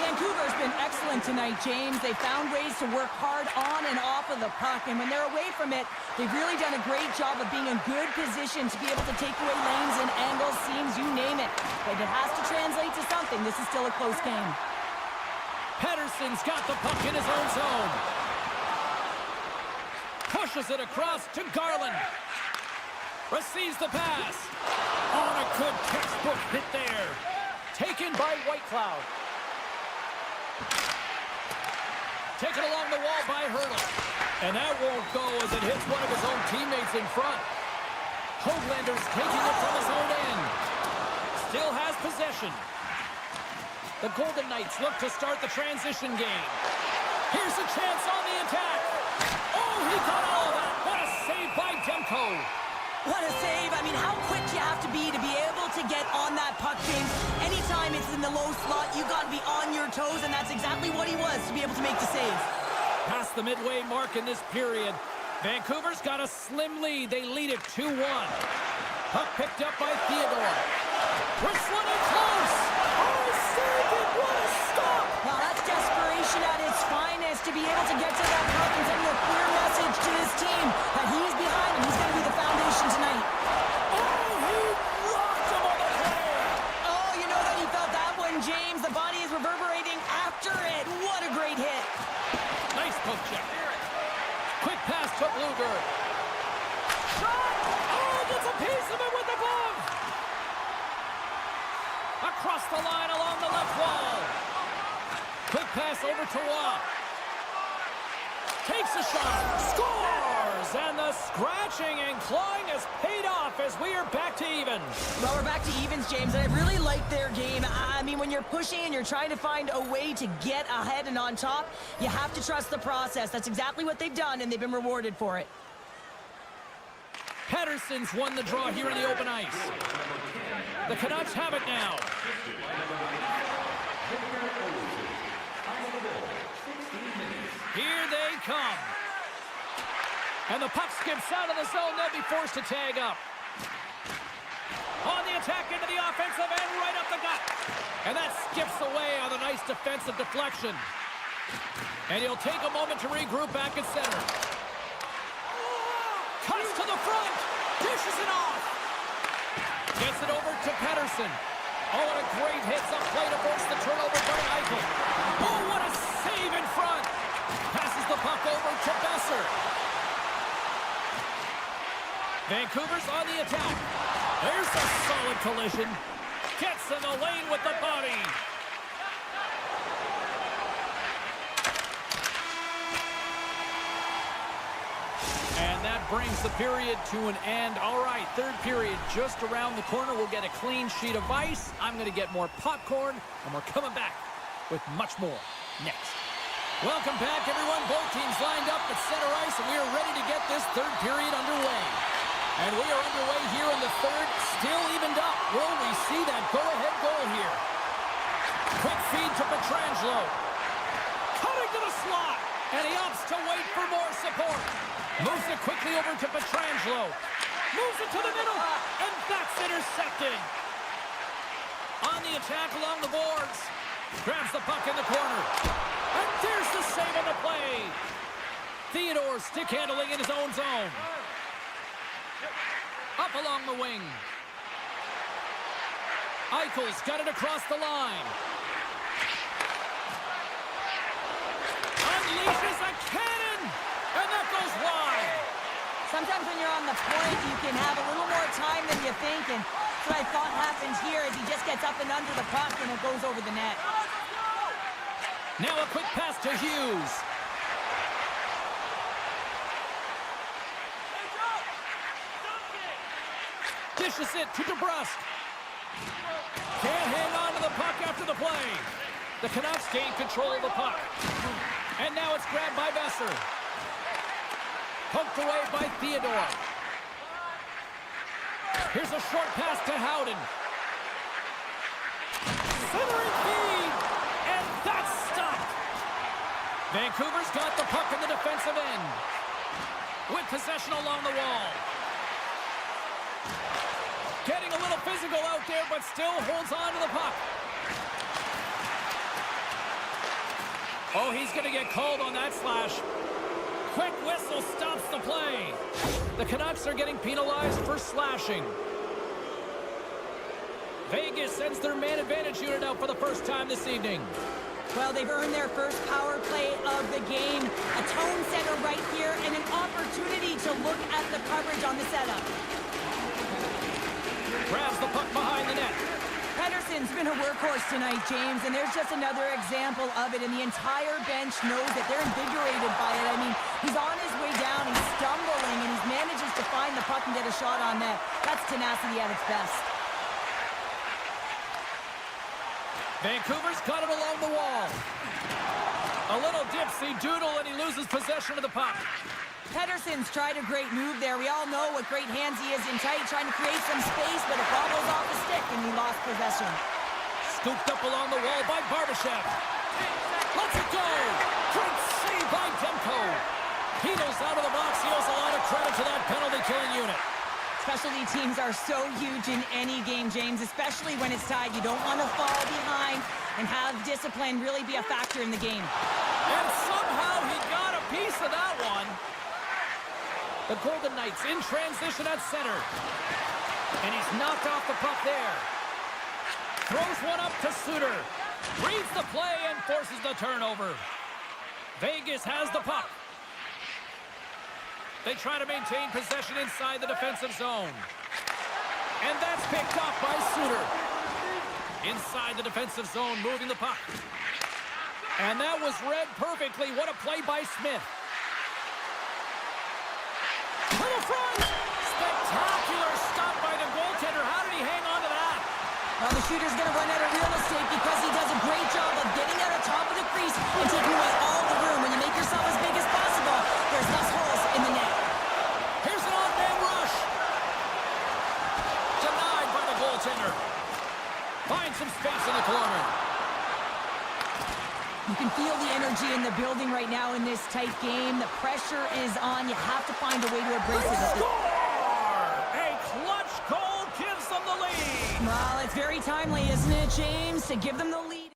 Vancouver's been excellent tonight, James. They found ways to work hard on and off of the puck, and when they're away from it, they've really done a great job of being in good position to be able to take away lanes and angles, seams, you name it. But it has to translate to something. This is still a close game. Pettersson's got the puck in his own zone. Pushes it across to Garland. Receives the pass. On a good textbook hit there. Taken by Whitecloud. Taken along the wall by Hurdle. And that won't go as it hits one of his own teammates in front. Hoaglander's taking it from his own end. Still has possession. The Golden Knights look to start the transition game. Here's a chance on the attack. Oh, he got all of that. What a save by Demko. What a save. I mean, how quick you have to be able to get on that puck, James. Anytime it's in the low slot, you got to be on your toes, and that's exactly what he was to be able to make the save. Past the midway mark in this period, Vancouver's got a slim lead. They lead it 2-1. Puck picked up by Theodore. Whistling it close. Oh, saved it. What a stop. Now, that's desperation at its finest to be able to get to that puck and send a clear message to this team that he's behind him. He's going to be the foundation tonight. Oh, he rocked him on the play. Oh, you know that he felt that one, James. The body is reverberating after it. What a great hit. Nice poke check. pass over to Waugh. Takes a shot. Scores! And the scratching and clawing has paid off as we are back to even. Well, we're back to evens, James, and I really like their game. I mean, when you're pushing and you're trying to find a way to get ahead and on top, you have to trust the process. That's exactly what they've done, and they've been rewarded for it. Patterson's won the draw here in the open ice. The Canucks have it now. Here they come. And the puck skips out of the zone. They'll be forced to tag up. On the attack into the offensive end, right up the gut. And that skips away on a nice defensive deflection. And he'll take a moment to regroup back at center. Cuts to the front. Dishes it off. Gets it over to Pettersson. Oh, what a great hits up play to force the turnover by Eichel. Oh, what a save in front. Passes the puck over to Besser. Vancouver's on the attack. There's a solid collision. Gets in the lane with the body. And that brings the period to an end. All right, third period just around the corner. We'll get a clean sheet of ice. I'm going to get more popcorn, and we're coming back with much more next. Welcome back, everyone. Both teams lined up at center ice, and we are ready to get this third period underway. And we are underway here in the third, still evened up. Will we see that go-ahead goal here? Quick feed to Pietrangelo. Cutting to the slot, and he opts to wait for more support. Moves it quickly over to Pietrangelo. Moves it to the middle, and that's intercepted. On the attack along the boards. Grabs the puck in the corner. And there's the save on the play. Theodore stick handling in his own zone. Up along the wing. Eichel's got it across the line. Unleashes a cannon. And that goes wide. Sometimes when you're on the point, you can have a little more time than you think, and that's what I thought happens here as he just gets up and under the puck and it goes over the net. Now a quick pass to Hughes. Dishes it to DeBrusque. Can't hang on to the puck after the play. The Canucks gain control of the puck. And now it's grabbed by Besser. Poked away by Theodore. Here's a short pass to Howden. Centering feed. And that's stopped. Vancouver's got the puck in the defensive end. With possession along the wall. Getting a little physical out there, but still holds on to the puck. Oh, he's going to get called on that slash. Quick whistle stops the play. The Canucks are getting penalized for slashing. Vegas sends their man advantage unit out for the first time this evening. Well, they've earned their first power play of the game. A tone setter right here and an opportunity to look at the coverage on the setup. Grabs the puck behind the net. Pettersson's been a workhorse tonight, James, and there's just another example of it, and the entire bench knows that they're invigorated by it. I mean, he's on his way down, he's stumbling, and he manages to find the puck and get a shot on net. That's tenacity at its best. Vancouver's got it along the wall. A little dipsy doodle, and he loses possession of the puck. Pettersson's tried a great move there. We all know what great hands he is in tight, trying to create some space, but it bobbles off the stick, and he lost possession. Scooped up along the wall by Barbashev. Let's it go! Great save by Demko. He goes out of the box. He owes a lot of credit to that penalty-killing unit. Specialty teams are so huge in any game, James, especially when it's tied. You don't want to fall behind and have discipline really be a factor in the game. And somehow he got a piece of that one. The Golden Knights in transition at center. And he's knocked off the puck there. Throws one up to Suter. Reads the play and forces the turnover. Vegas has the puck. They try to maintain possession inside the defensive zone. And that's picked off by Suter. Inside the defensive zone, moving the puck. And that was read perfectly. What a play by Smith. To the front. Spectacular stop by the goaltender. How did he hang on to that? Well, the shooter's going to run out of real estate because he does a great job of getting out of top of the crease and taking away all the room. When you make yourself as big as possible, there's less holes in the net. Here's an on-man rush. Denied by the goaltender. Finds some space in the corner. You can feel the energy in the building right now in this tight game. The pressure is on. You have to find a way to embrace it. Score! A clutch goal gives them the lead. Well, it's very timely, isn't it, James, to give them the lead?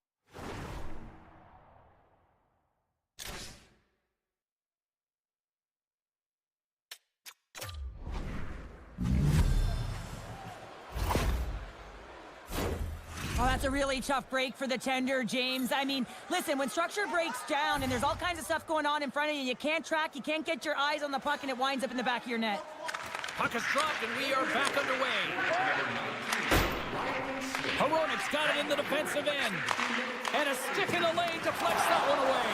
Oh, that's a really tough break for the tender, James. I mean, listen, when structure breaks down and there's all kinds of stuff going on in front of you, you can't track, you can't get your eyes on the puck, and it winds up in the back of your net. Puck is dropped, and we are back underway. Hronik's got it in the defensive end. And a stick in the lane deflects that one away.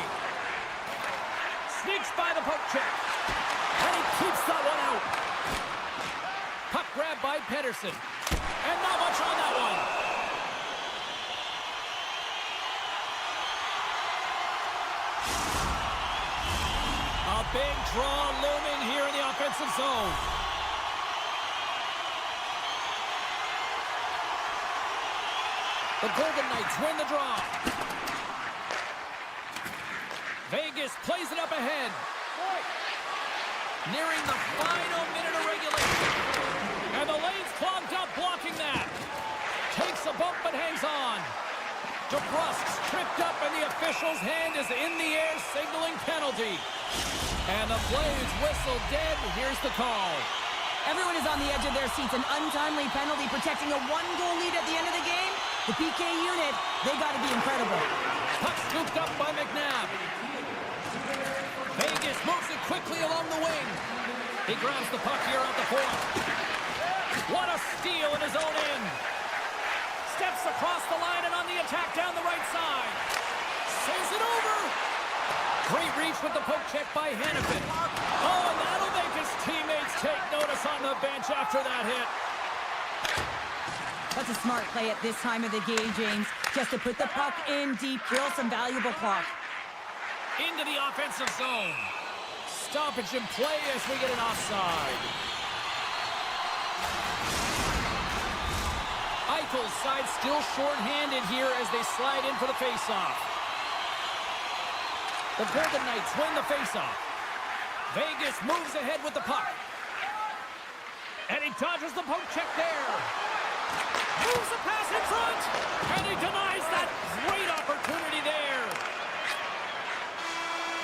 Sneaks by the poke check. And he keeps that one out. Puck grabbed by Pedersen. And not much on that one. A big draw looming here in the offensive zone. The Golden Knights win the draw. Vegas plays it up ahead. Nearing the final minute of regulation. And the lane's clogged up, blocking that. Takes a bump but hangs on. DeBrusk's tripped up and the official's hand is in the air, signaling penalty. And the play is whistled dead. Here's the call. Everyone is on the edge of their seats. An untimely penalty protecting a one-goal lead at the end of the game. The PK unit, they got to be incredible. Puck scooped up by McNabb. Vegas moves it quickly along the wing. He grabs the puck here at the point. What a steal in his own end. Steps across the line and on the attack down the right side. Saves it over. Great reach with the poke check by Hannafin. Oh, and that'll make his teammates take notice on the bench after that hit. That's a smart play at this time of the game, James. Just to put the puck in deep, kill some valuable clock. Into the offensive zone. Stoppage in play as we get an offside. Eichel's side still short-handed here as they slide in for the faceoff. The Golden Knights win the faceoff. Vegas moves ahead with the puck. And he dodges the poke check there. Moves the pass in front. And he denies that great opportunity there.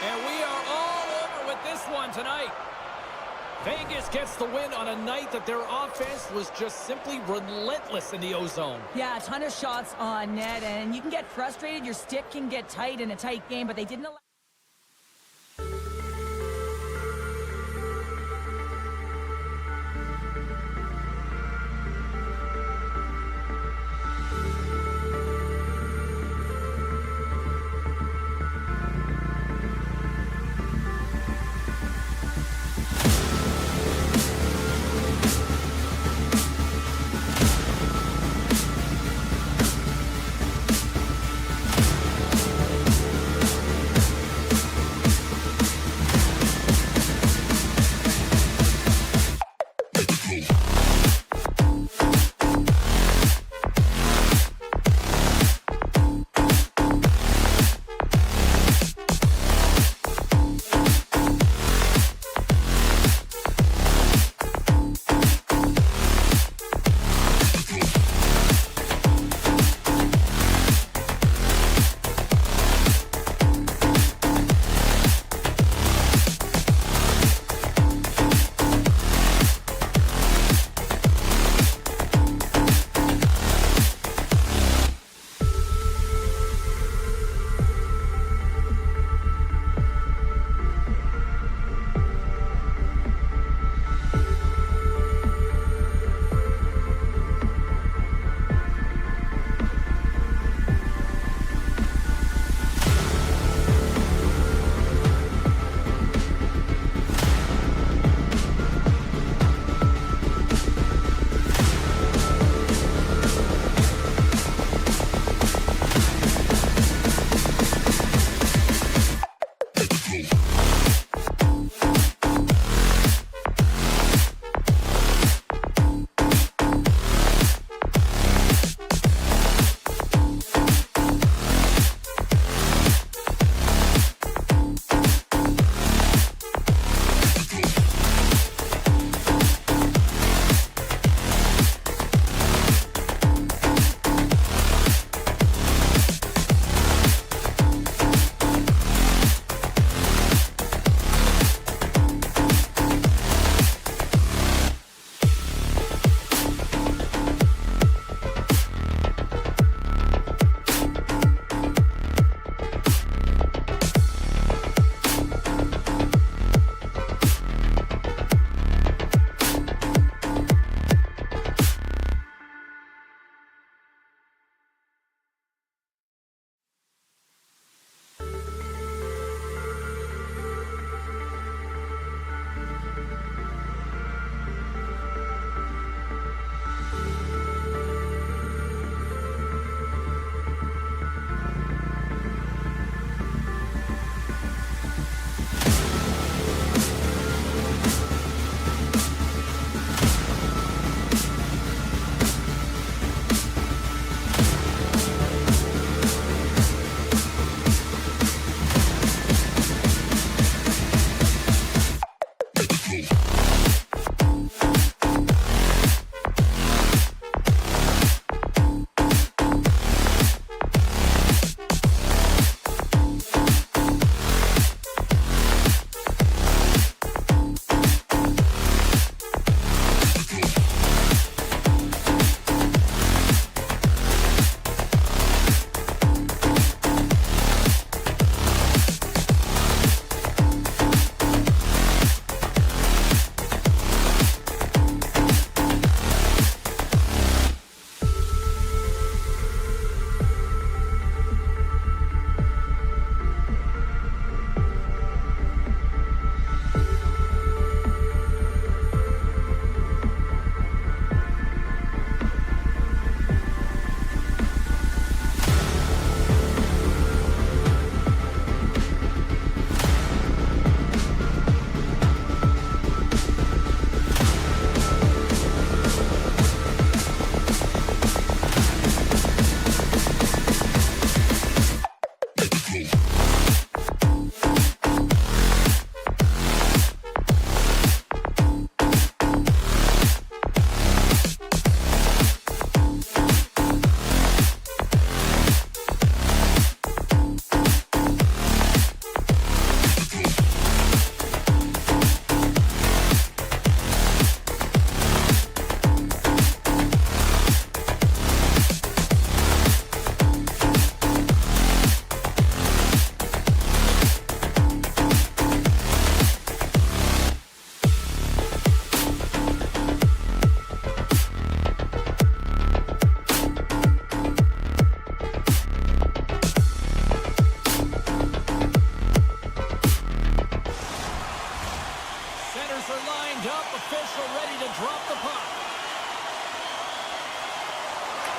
And we are all over with this one tonight. Vegas gets the win on a night that their offense was just simply relentless in the O-zone. Yeah, a ton of shots on net, and you can get frustrated. Your stick can get tight in a tight game, but they didn't allow...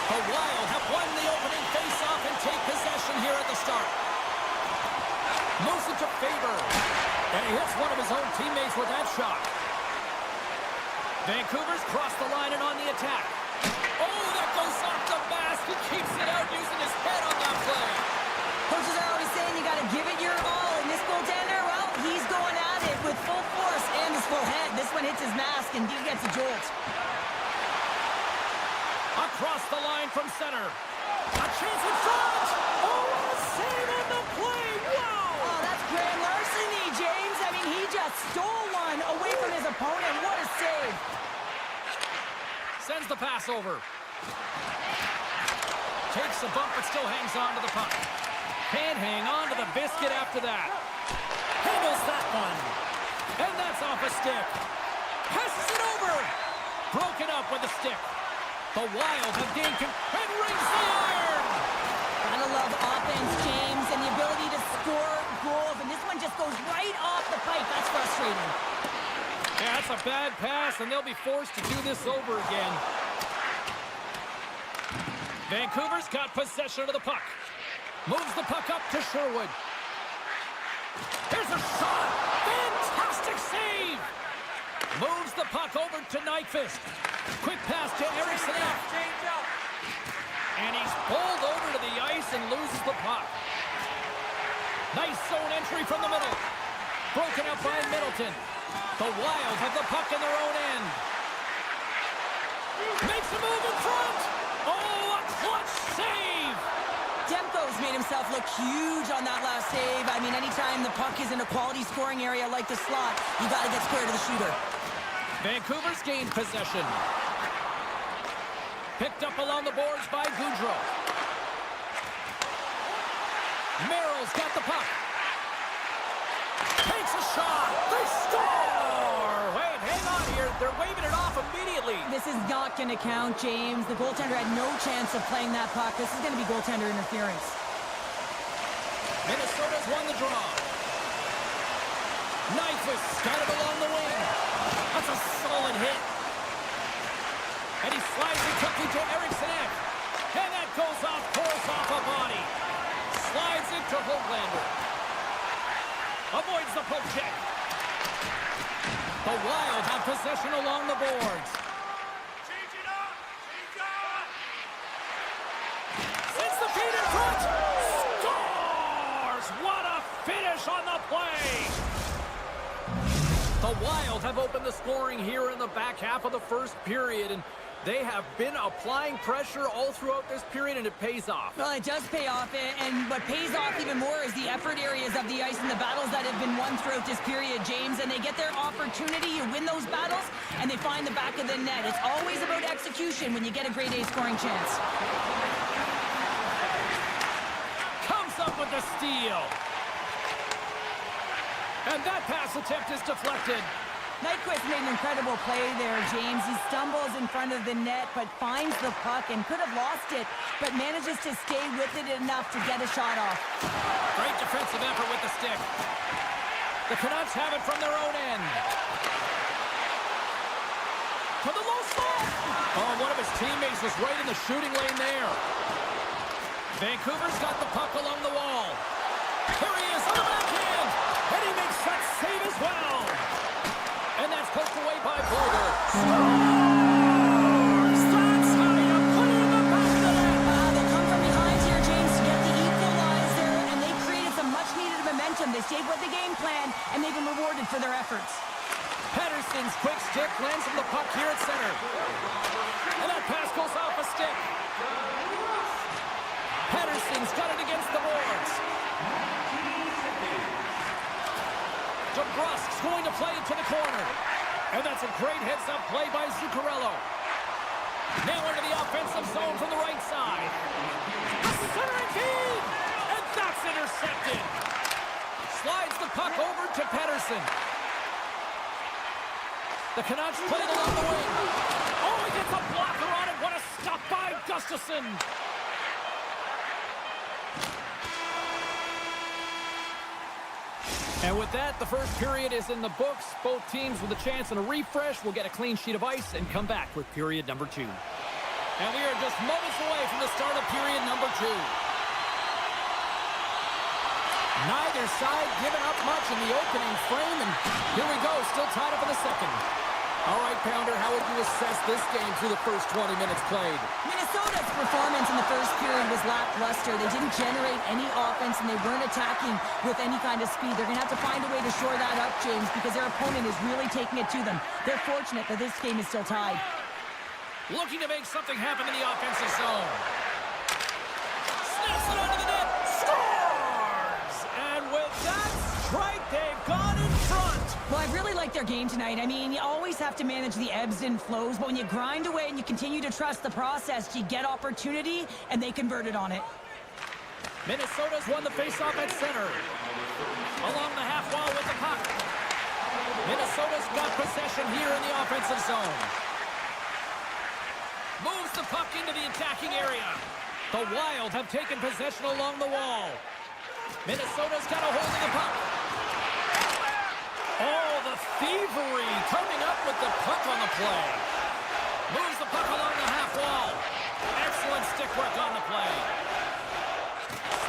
The Wild have won the opening face-off and take possession here at the start. Moves it to Faber. And he hits one of his own teammates with that shot. Vancouver's crossed the line and on the attack. Oh, that goes off the mask. He keeps it out using his head on that play. Coaches are always saying you got to give it your all. And this goaltender, well, he's going at it with full force and his full head. This one hits his mask and he gets a jolt. Across the line from center. A chance in front. Oh, what a save on the play. Wow. Oh, that's grand larceny, James. I mean, he just stole one away from his opponent. What a save. Sends the pass over. Takes a bump but still hangs on to the puck. Can't hang on to the biscuit after that. Handles that one. And that's off a stick. Passes it over. Broken up with a stick. The Wild have gained and rings the iron. Gotta love offense, James, and the ability to score goals. And this one just goes right off the pipe. That's frustrating. Yeah, that's a bad pass, and they'll be forced to do this over again. Vancouver's got possession of the puck. Moves the puck up to Sherwood. Here's a shot. Fantastic save. Moves the puck over to Nyquist. Quick pass to Eriksson. And he's pulled over to the ice and loses the puck. Nice zone entry from the middle. Broken up by Middleton. The Wild have the puck in their own end. Makes a move in front. Oh, a clutch save. Demko's made himself look huge on that last save. I mean, anytime the puck is in a quality scoring area like the slot, you got to get square to the shooter. Vancouver's gained possession. Picked up along the boards by Goudreau. Merrill's got the puck. Takes a shot. They score! Wait, hang on here. They're waving it off immediately. This is not going to count, James. The goaltender had no chance of playing that puck. This is going to be goaltender interference. Minnesota's won the draw. Nyquist got it along the wing. That's a solid hit. And he slides it quickly to Eriksson. And that goes off course off a body. Slides it to Hoglander. Avoids the poke check. The Wild have possession along the boards. Change it up! Change up! Sends the feed in front. Scores! What a finish on the play! The Wild have opened the scoring here in the back half of the first period, and they have been applying pressure all throughout this period, and it pays off. Well, it does pay off, and what pays off even more is the effort areas of the ice and the battles that have been won throughout this period, James, and they get their opportunity, you win those battles, and they find the back of the net. It's always about execution when you get a grade A scoring chance. Comes up with the steal. And that pass attempt is deflected. Nyquist made an incredible play there, James. He stumbles in front of the net, but finds the puck and could have lost it, but manages to stay with it enough to get a shot off. Great defensive effort with the stick. The Canucks have it from their own end. To the low slot. Oh, one of his teammates was right in the shooting lane there. Vancouver's got the puck along the wall. Here he is on the backhand. And he makes that save as well. And that's poked away by Boulder. Scores! That's how you put it in the back of the net. They'll come from behind here, James, to get the equalizer, and they created some much-needed momentum. They stayed with the game plan, and they've been rewarded for their efforts. Patterson's quick stick lands from the puck here at center. And that pass goes off a stick. Patterson's got it against the boards. DeBrusk's going to play it to the corner. And that's a great heads-up play by Zuccarello. Now into the offensive zone from the right side. A centering feed! And that's intercepted. Slides the puck over to Patterson. The Canucks play it along the wing. Oh, he gets a blocker on it. What a stop by Gustafsson. And with that, the first period is in the books. Both teams with a chance and a refresh will get a clean sheet of ice and come back with period number 2. And we are just moments away from the start of period number 2. Neither side giving up much in the opening frame, and here we go, still tied up in the second. All right, Pounder, how would you assess this game through the first 20 minutes played? Minnesota's performance in the first period was lackluster. They didn't generate any offense, and they weren't attacking with any kind of speed. They're going to have to find a way to shore that up, James, because their opponent is really taking it to them. They're fortunate that this game is still tied. Looking to make something happen in the offensive zone. Snaps it onto the net. Scores! And with that strike, they've gone in front. Well, I really like their game tonight. I mean, you always have to manage the ebbs and flows, but when you grind away and you continue to trust the process, you get opportunity, and they converted on it. Minnesota's won the faceoff at center. Along the half wall with the puck. Minnesota's got possession here in the offensive zone. Moves the puck into the attacking area. The Wild have taken possession along the wall. Minnesota's got a hold of the puck. Oh, the thievery coming up with the puck on the play. Moves the puck along the half wall. Excellent stick work on the play.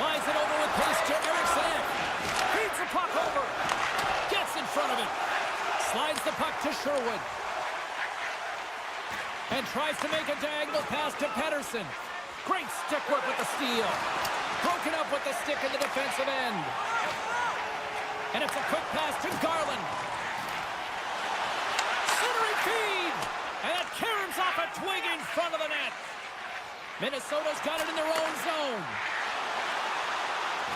Slides it over with pace to Eriksson. Feeds the puck over. Gets in front of it. Slides the puck to Sherwood. And tries to make a diagonal pass to Pettersson. Great stick work with the steal. Broken up with the stick in the defensive end. And it's a quick pass to Garland. Centering feed. And it caroms off a twig in front of the net. Minnesota's got it in their own zone.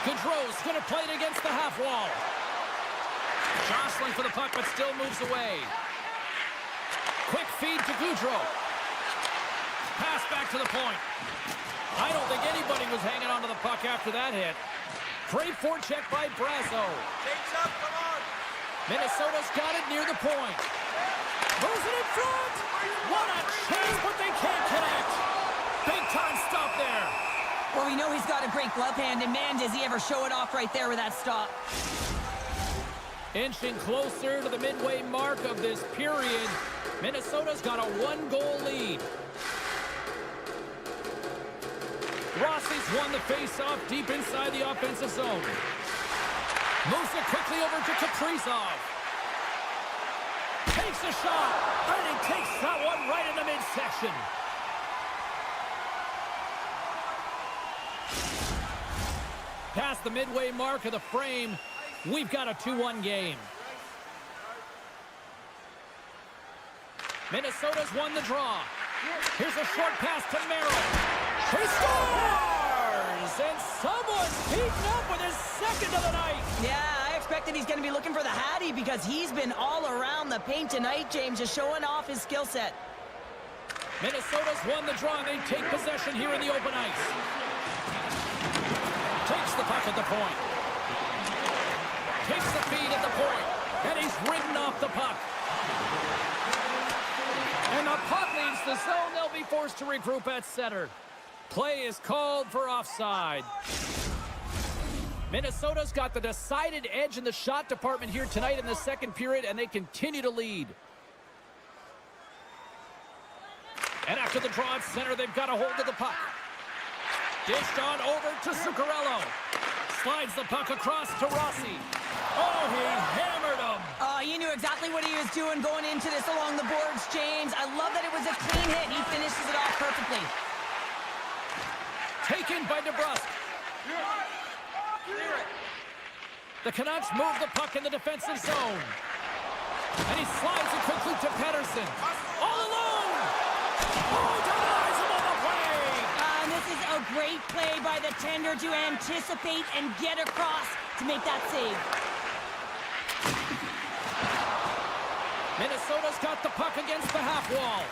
Gaudreau's going to play it against the half wall. Jostling for the puck, but still moves away. Quick feed to Gaudreau. Pass back to the point. I don't think anybody was hanging onto the puck after that hit. Great forecheck by Brazo. Takes up, come on. Minnesota's got it near the point. Moves it in front. What a chase, but they can't connect. Big time stop there. Well, we know he's got a great glove hand, and man, does he ever show it off right there with that stop. Inching closer to the midway mark of this period. Minnesota's got a 1-goal lead. Rossi's won the face-off deep inside the offensive zone. Moves it quickly over to Kaprizov. Takes a shot, and he takes that one right in the midsection. Past the midway mark of the frame, we've got a 2-1 game. Minnesota's won the draw. Here's a short pass to Merrill. He scores! And someone's heating up with his second of the night. Yeah, I expected he's going to be looking for the Hattie because he's been all around the paint tonight, James, just showing off his skill set. Minnesota's won the draw, and they take possession here in the open ice. Takes the puck at the point. Takes the feed at the point. And he's ridden off the puck. And the puck leaves the zone. They'll be forced to regroup at center. Play is called for offside. Minnesota's got the decided edge in the shot department here tonight in the second period, and they continue to lead. And after the draw at center, they've got a hold of the puck. Dished on over to Zuccarello. Slides the puck across to Rossi. Oh, he hammered him. You knew exactly what he was doing going into this along the boards, James. I love that it was a clean hit. He finishes it off perfectly. Taken by DeBrusque. The Canucks move the puck in the defensive zone. And he slides it quickly to Pettersson. All alone! Oh, denies him on the play! And this is a great play by the tender to anticipate and get across to make that save. Minnesota's got the puck against the half wall.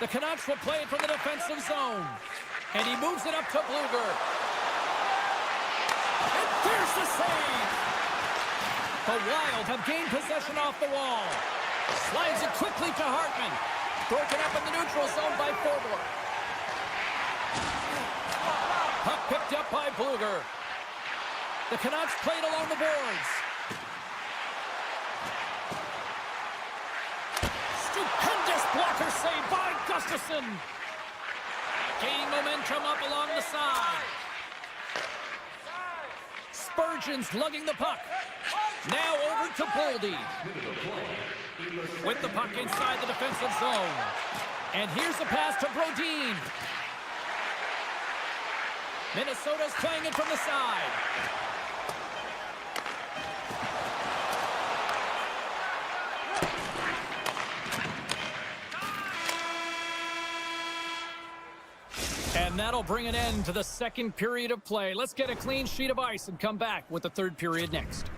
The Canucks will play it from the defensive zone. And he moves it up to Bluger. And there's the save! The Wild have gained possession off the wall. Slides it quickly to Hartman. Broken up in the neutral zone by Forbort. Puck picked up by Bluger. The Canucks played along the boards. Stupendous blocker save by Gustafsson. Gaining momentum up along the side. Spurgeon's lugging the puck. Now over to Boldy. With the puck inside the defensive zone. And here's the pass to Brodin. Minnesota's playing it from the side. And that'll bring an end to the second period of play. Let's get a clean sheet of ice and come back with the third period next.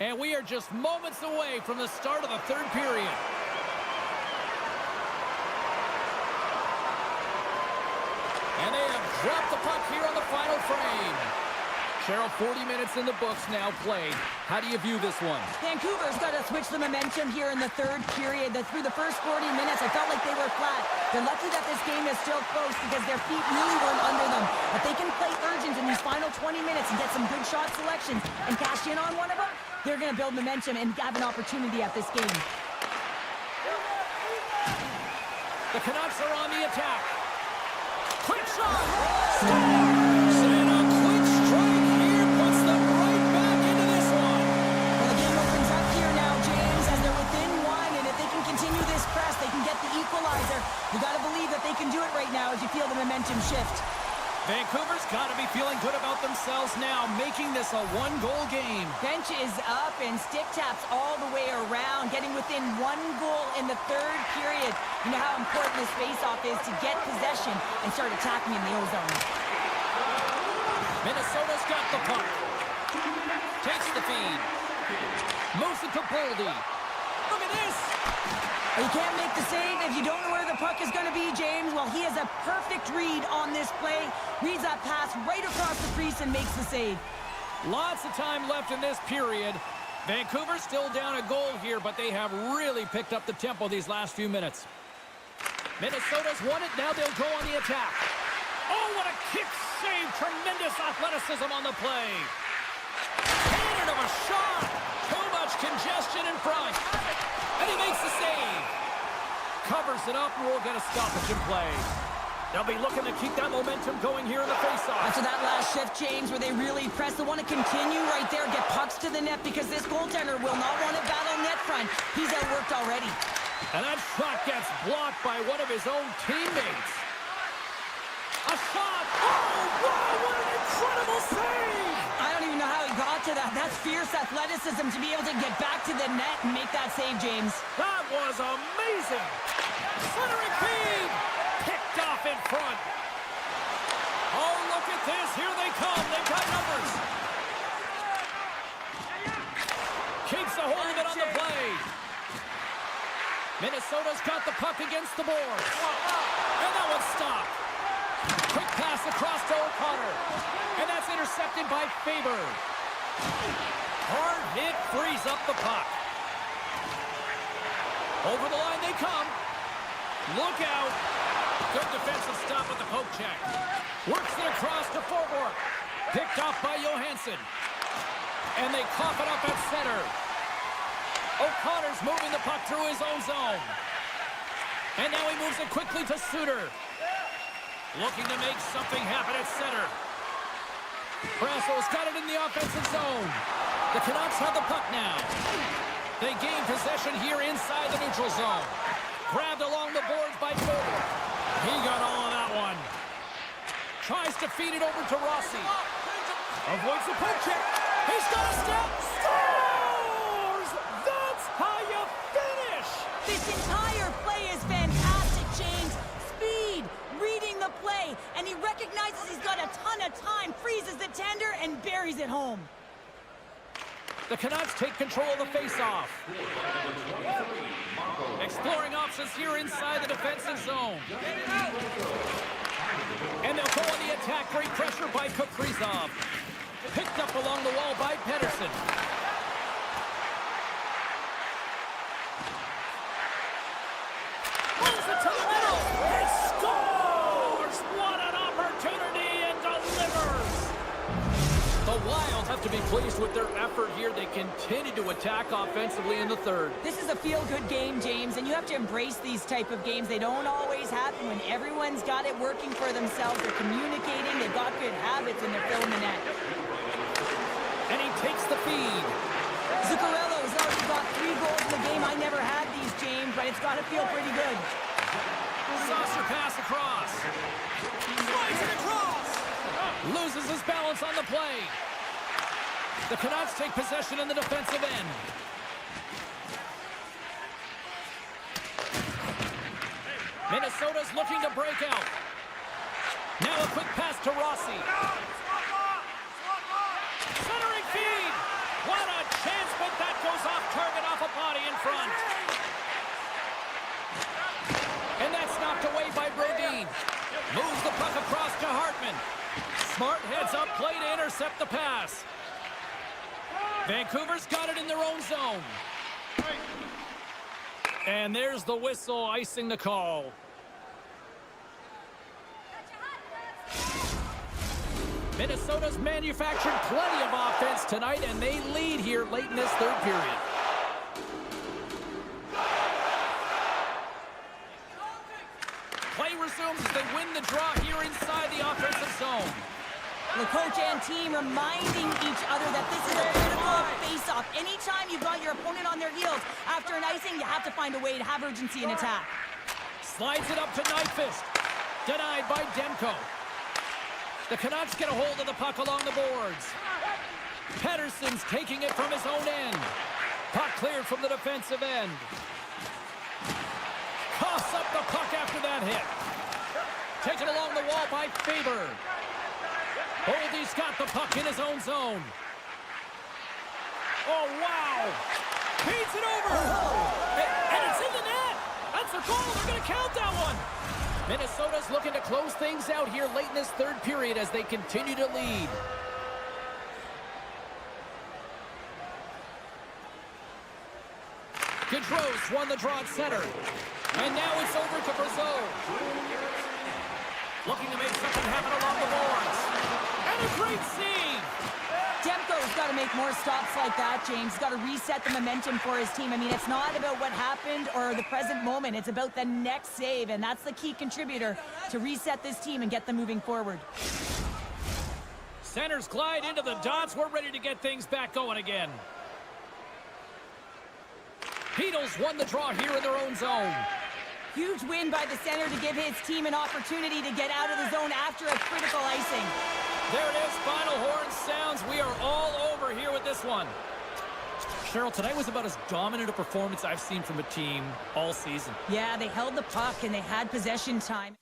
And we are just moments away from the start of the third period. And they have dropped the puck here on the final frame. Cheryl, 40 minutes in the books now played. How do you view this one? Vancouver's got to switch the momentum here in the third period. Through the first 40 minutes, I felt like they were flat. They're lucky that this game is still close because their feet really weren't under them. If they can play urgent in these final 20 minutes and get some good shot selections and cash in on one of them, they're going to build momentum and have an opportunity at this game. The Canucks are on the attack. Quick shot! Scores! And a quick strike here puts them right back into this one. Well, the game opens up here now, James, as they're within one, and if they can continue this press, they can get the equalizer. You got to believe that they can do it right now as you feel the momentum shift. Vancouver's got to be feeling good about themselves now, making this a one-goal game. Bench is up and stick taps all the way around, getting within one goal in the third period. You know how important this face-off is to get possession and start attacking in the O-zone. Minnesota's got the puck. Takes the feed. Moves it to Boldy. Look at this! You can't make the save if you don't know where the puck is going to be, James. Well, he has a perfect read on this play. Reads that pass right across the crease and makes the save. Lots of time left in this period. Vancouver's still down a goal here, but they have really picked up the tempo these last few minutes. Minnesota's won it. Now they'll go on the attack. Oh, what a kick save. Tremendous athleticism on the play. Cannon of a shot. Too much congestion in front. And he makes the save. Covers it up, and we'll get a stoppage in play. They'll be looking to keep that momentum going here in the faceoff. After that last shift, James, where they really press, they want to continue right there, get pucks to the net, because this goaltender will not want to battle net front. He's outworked already. And that shot gets blocked by one of his own teammates. A shot! Oh, wow, what an incredible save! I don't even know how he got to that. That's fierce athleticism to be able to get back to the net and make that save, James. That was amazing! Centering feed! Picked off in front. Oh, look at this. Here they come. They've got numbers. Keeps a hold of it on the play. Minnesota's got the puck against the boards. And that one's stopped. Quick pass across to O'Connor. And that's intercepted by Faber. Hard hit frees up the puck. Over the line they come. Look out. Good defensive stop with the poke check. Works it across to forward. Picked off by Johansson. And they cough it up at center. O'Connor's moving the puck through his own zone. And now he moves it quickly to Suter. Looking to make something happen at center. Brasso's got it in the offensive zone. The Canucks have the puck now. They gain possession here inside the neutral zone. Grabbed along the boards by Forward. He got all of that one. Tries to feed it over to Rossi. Avoids the poke check. He's got a step. Scores! That's how you finish! This entire play is fantastic, James. Speed, reading the play, and he recognizes he's got a ton of time, freezes the tender, and buries it home. The Canucks take control of the faceoff. Exploring options here inside the defensive zone. And they'll go on the attack. Great pressure by Kaprizov. Picked up along the wall by Pedersen. Moves it to the middle. He scores! What an opportunity, and delivers! The Wild have to be pleased with their effort here. They continue to attack offensively in the third. This is a feel-good game, James, and you have to embrace these type of games. They don't always happen when everyone's got it working for themselves. They're communicating, they've got good habits, and they're filling the net. And he takes the feed. Zuccarello's already got 3 goals in the game. I never had these, James, but it's got to feel pretty good. Saucer pass across. Slides it across. Loses his balance on the play. The Canucks take possession in the defensive end. Minnesota's looking to break out. Now a quick pass to Rossi. Centering feed. What a chance, but that goes off target, off a body in front. And that's knocked away by Brodin. Moves the puck across to Hartman. Smart heads up play to intercept the pass. Vancouver's got it in their own zone. And there's the whistle, icing the call. Minnesota's manufactured plenty of offense tonight, and they lead here late in this third period. Play resumes as they win the draw here inside the offensive zone. The coach and team reminding each other that this is a critical face-off. Anytime you've got your opponent on their heels after an icing, you have to find a way to have urgency in attack. Slides it up to Nyquist. Denied by Demko. The Canucks get a hold of the puck along the boards. Pettersson's taking it from his own end. Puck cleared from the defensive end. Coughs up the puck after that hit. Taken along the wall by Faber. Oldie's got the puck in his own zone. Oh, wow. Beats it over. And it's in the net. That's a goal. They're going to count that one. Minnesota's looking to close things out here late in this third period as they continue to lead. Gaudreau's won the draw at center. And now it's over to Brazeau. Looking to make something happen along the boards. And a great save. Demko's got to make more stops like that, James. He's got to reset the momentum for his team. I mean, it's not about what happened or the present moment. It's about the next save, and that's the key contributor to reset this team and get them moving forward. Centers glide into the dots. We're ready to get things back going again. Beatles won the draw here in their own zone. Huge win by the center to give his team an opportunity to get out of the zone after a critical icing. There it is, final horn sounds. We are all over here with this one. Cheryl, tonight was about as dominant a performance I've seen from a team all season. Yeah, they held the puck and they had possession time.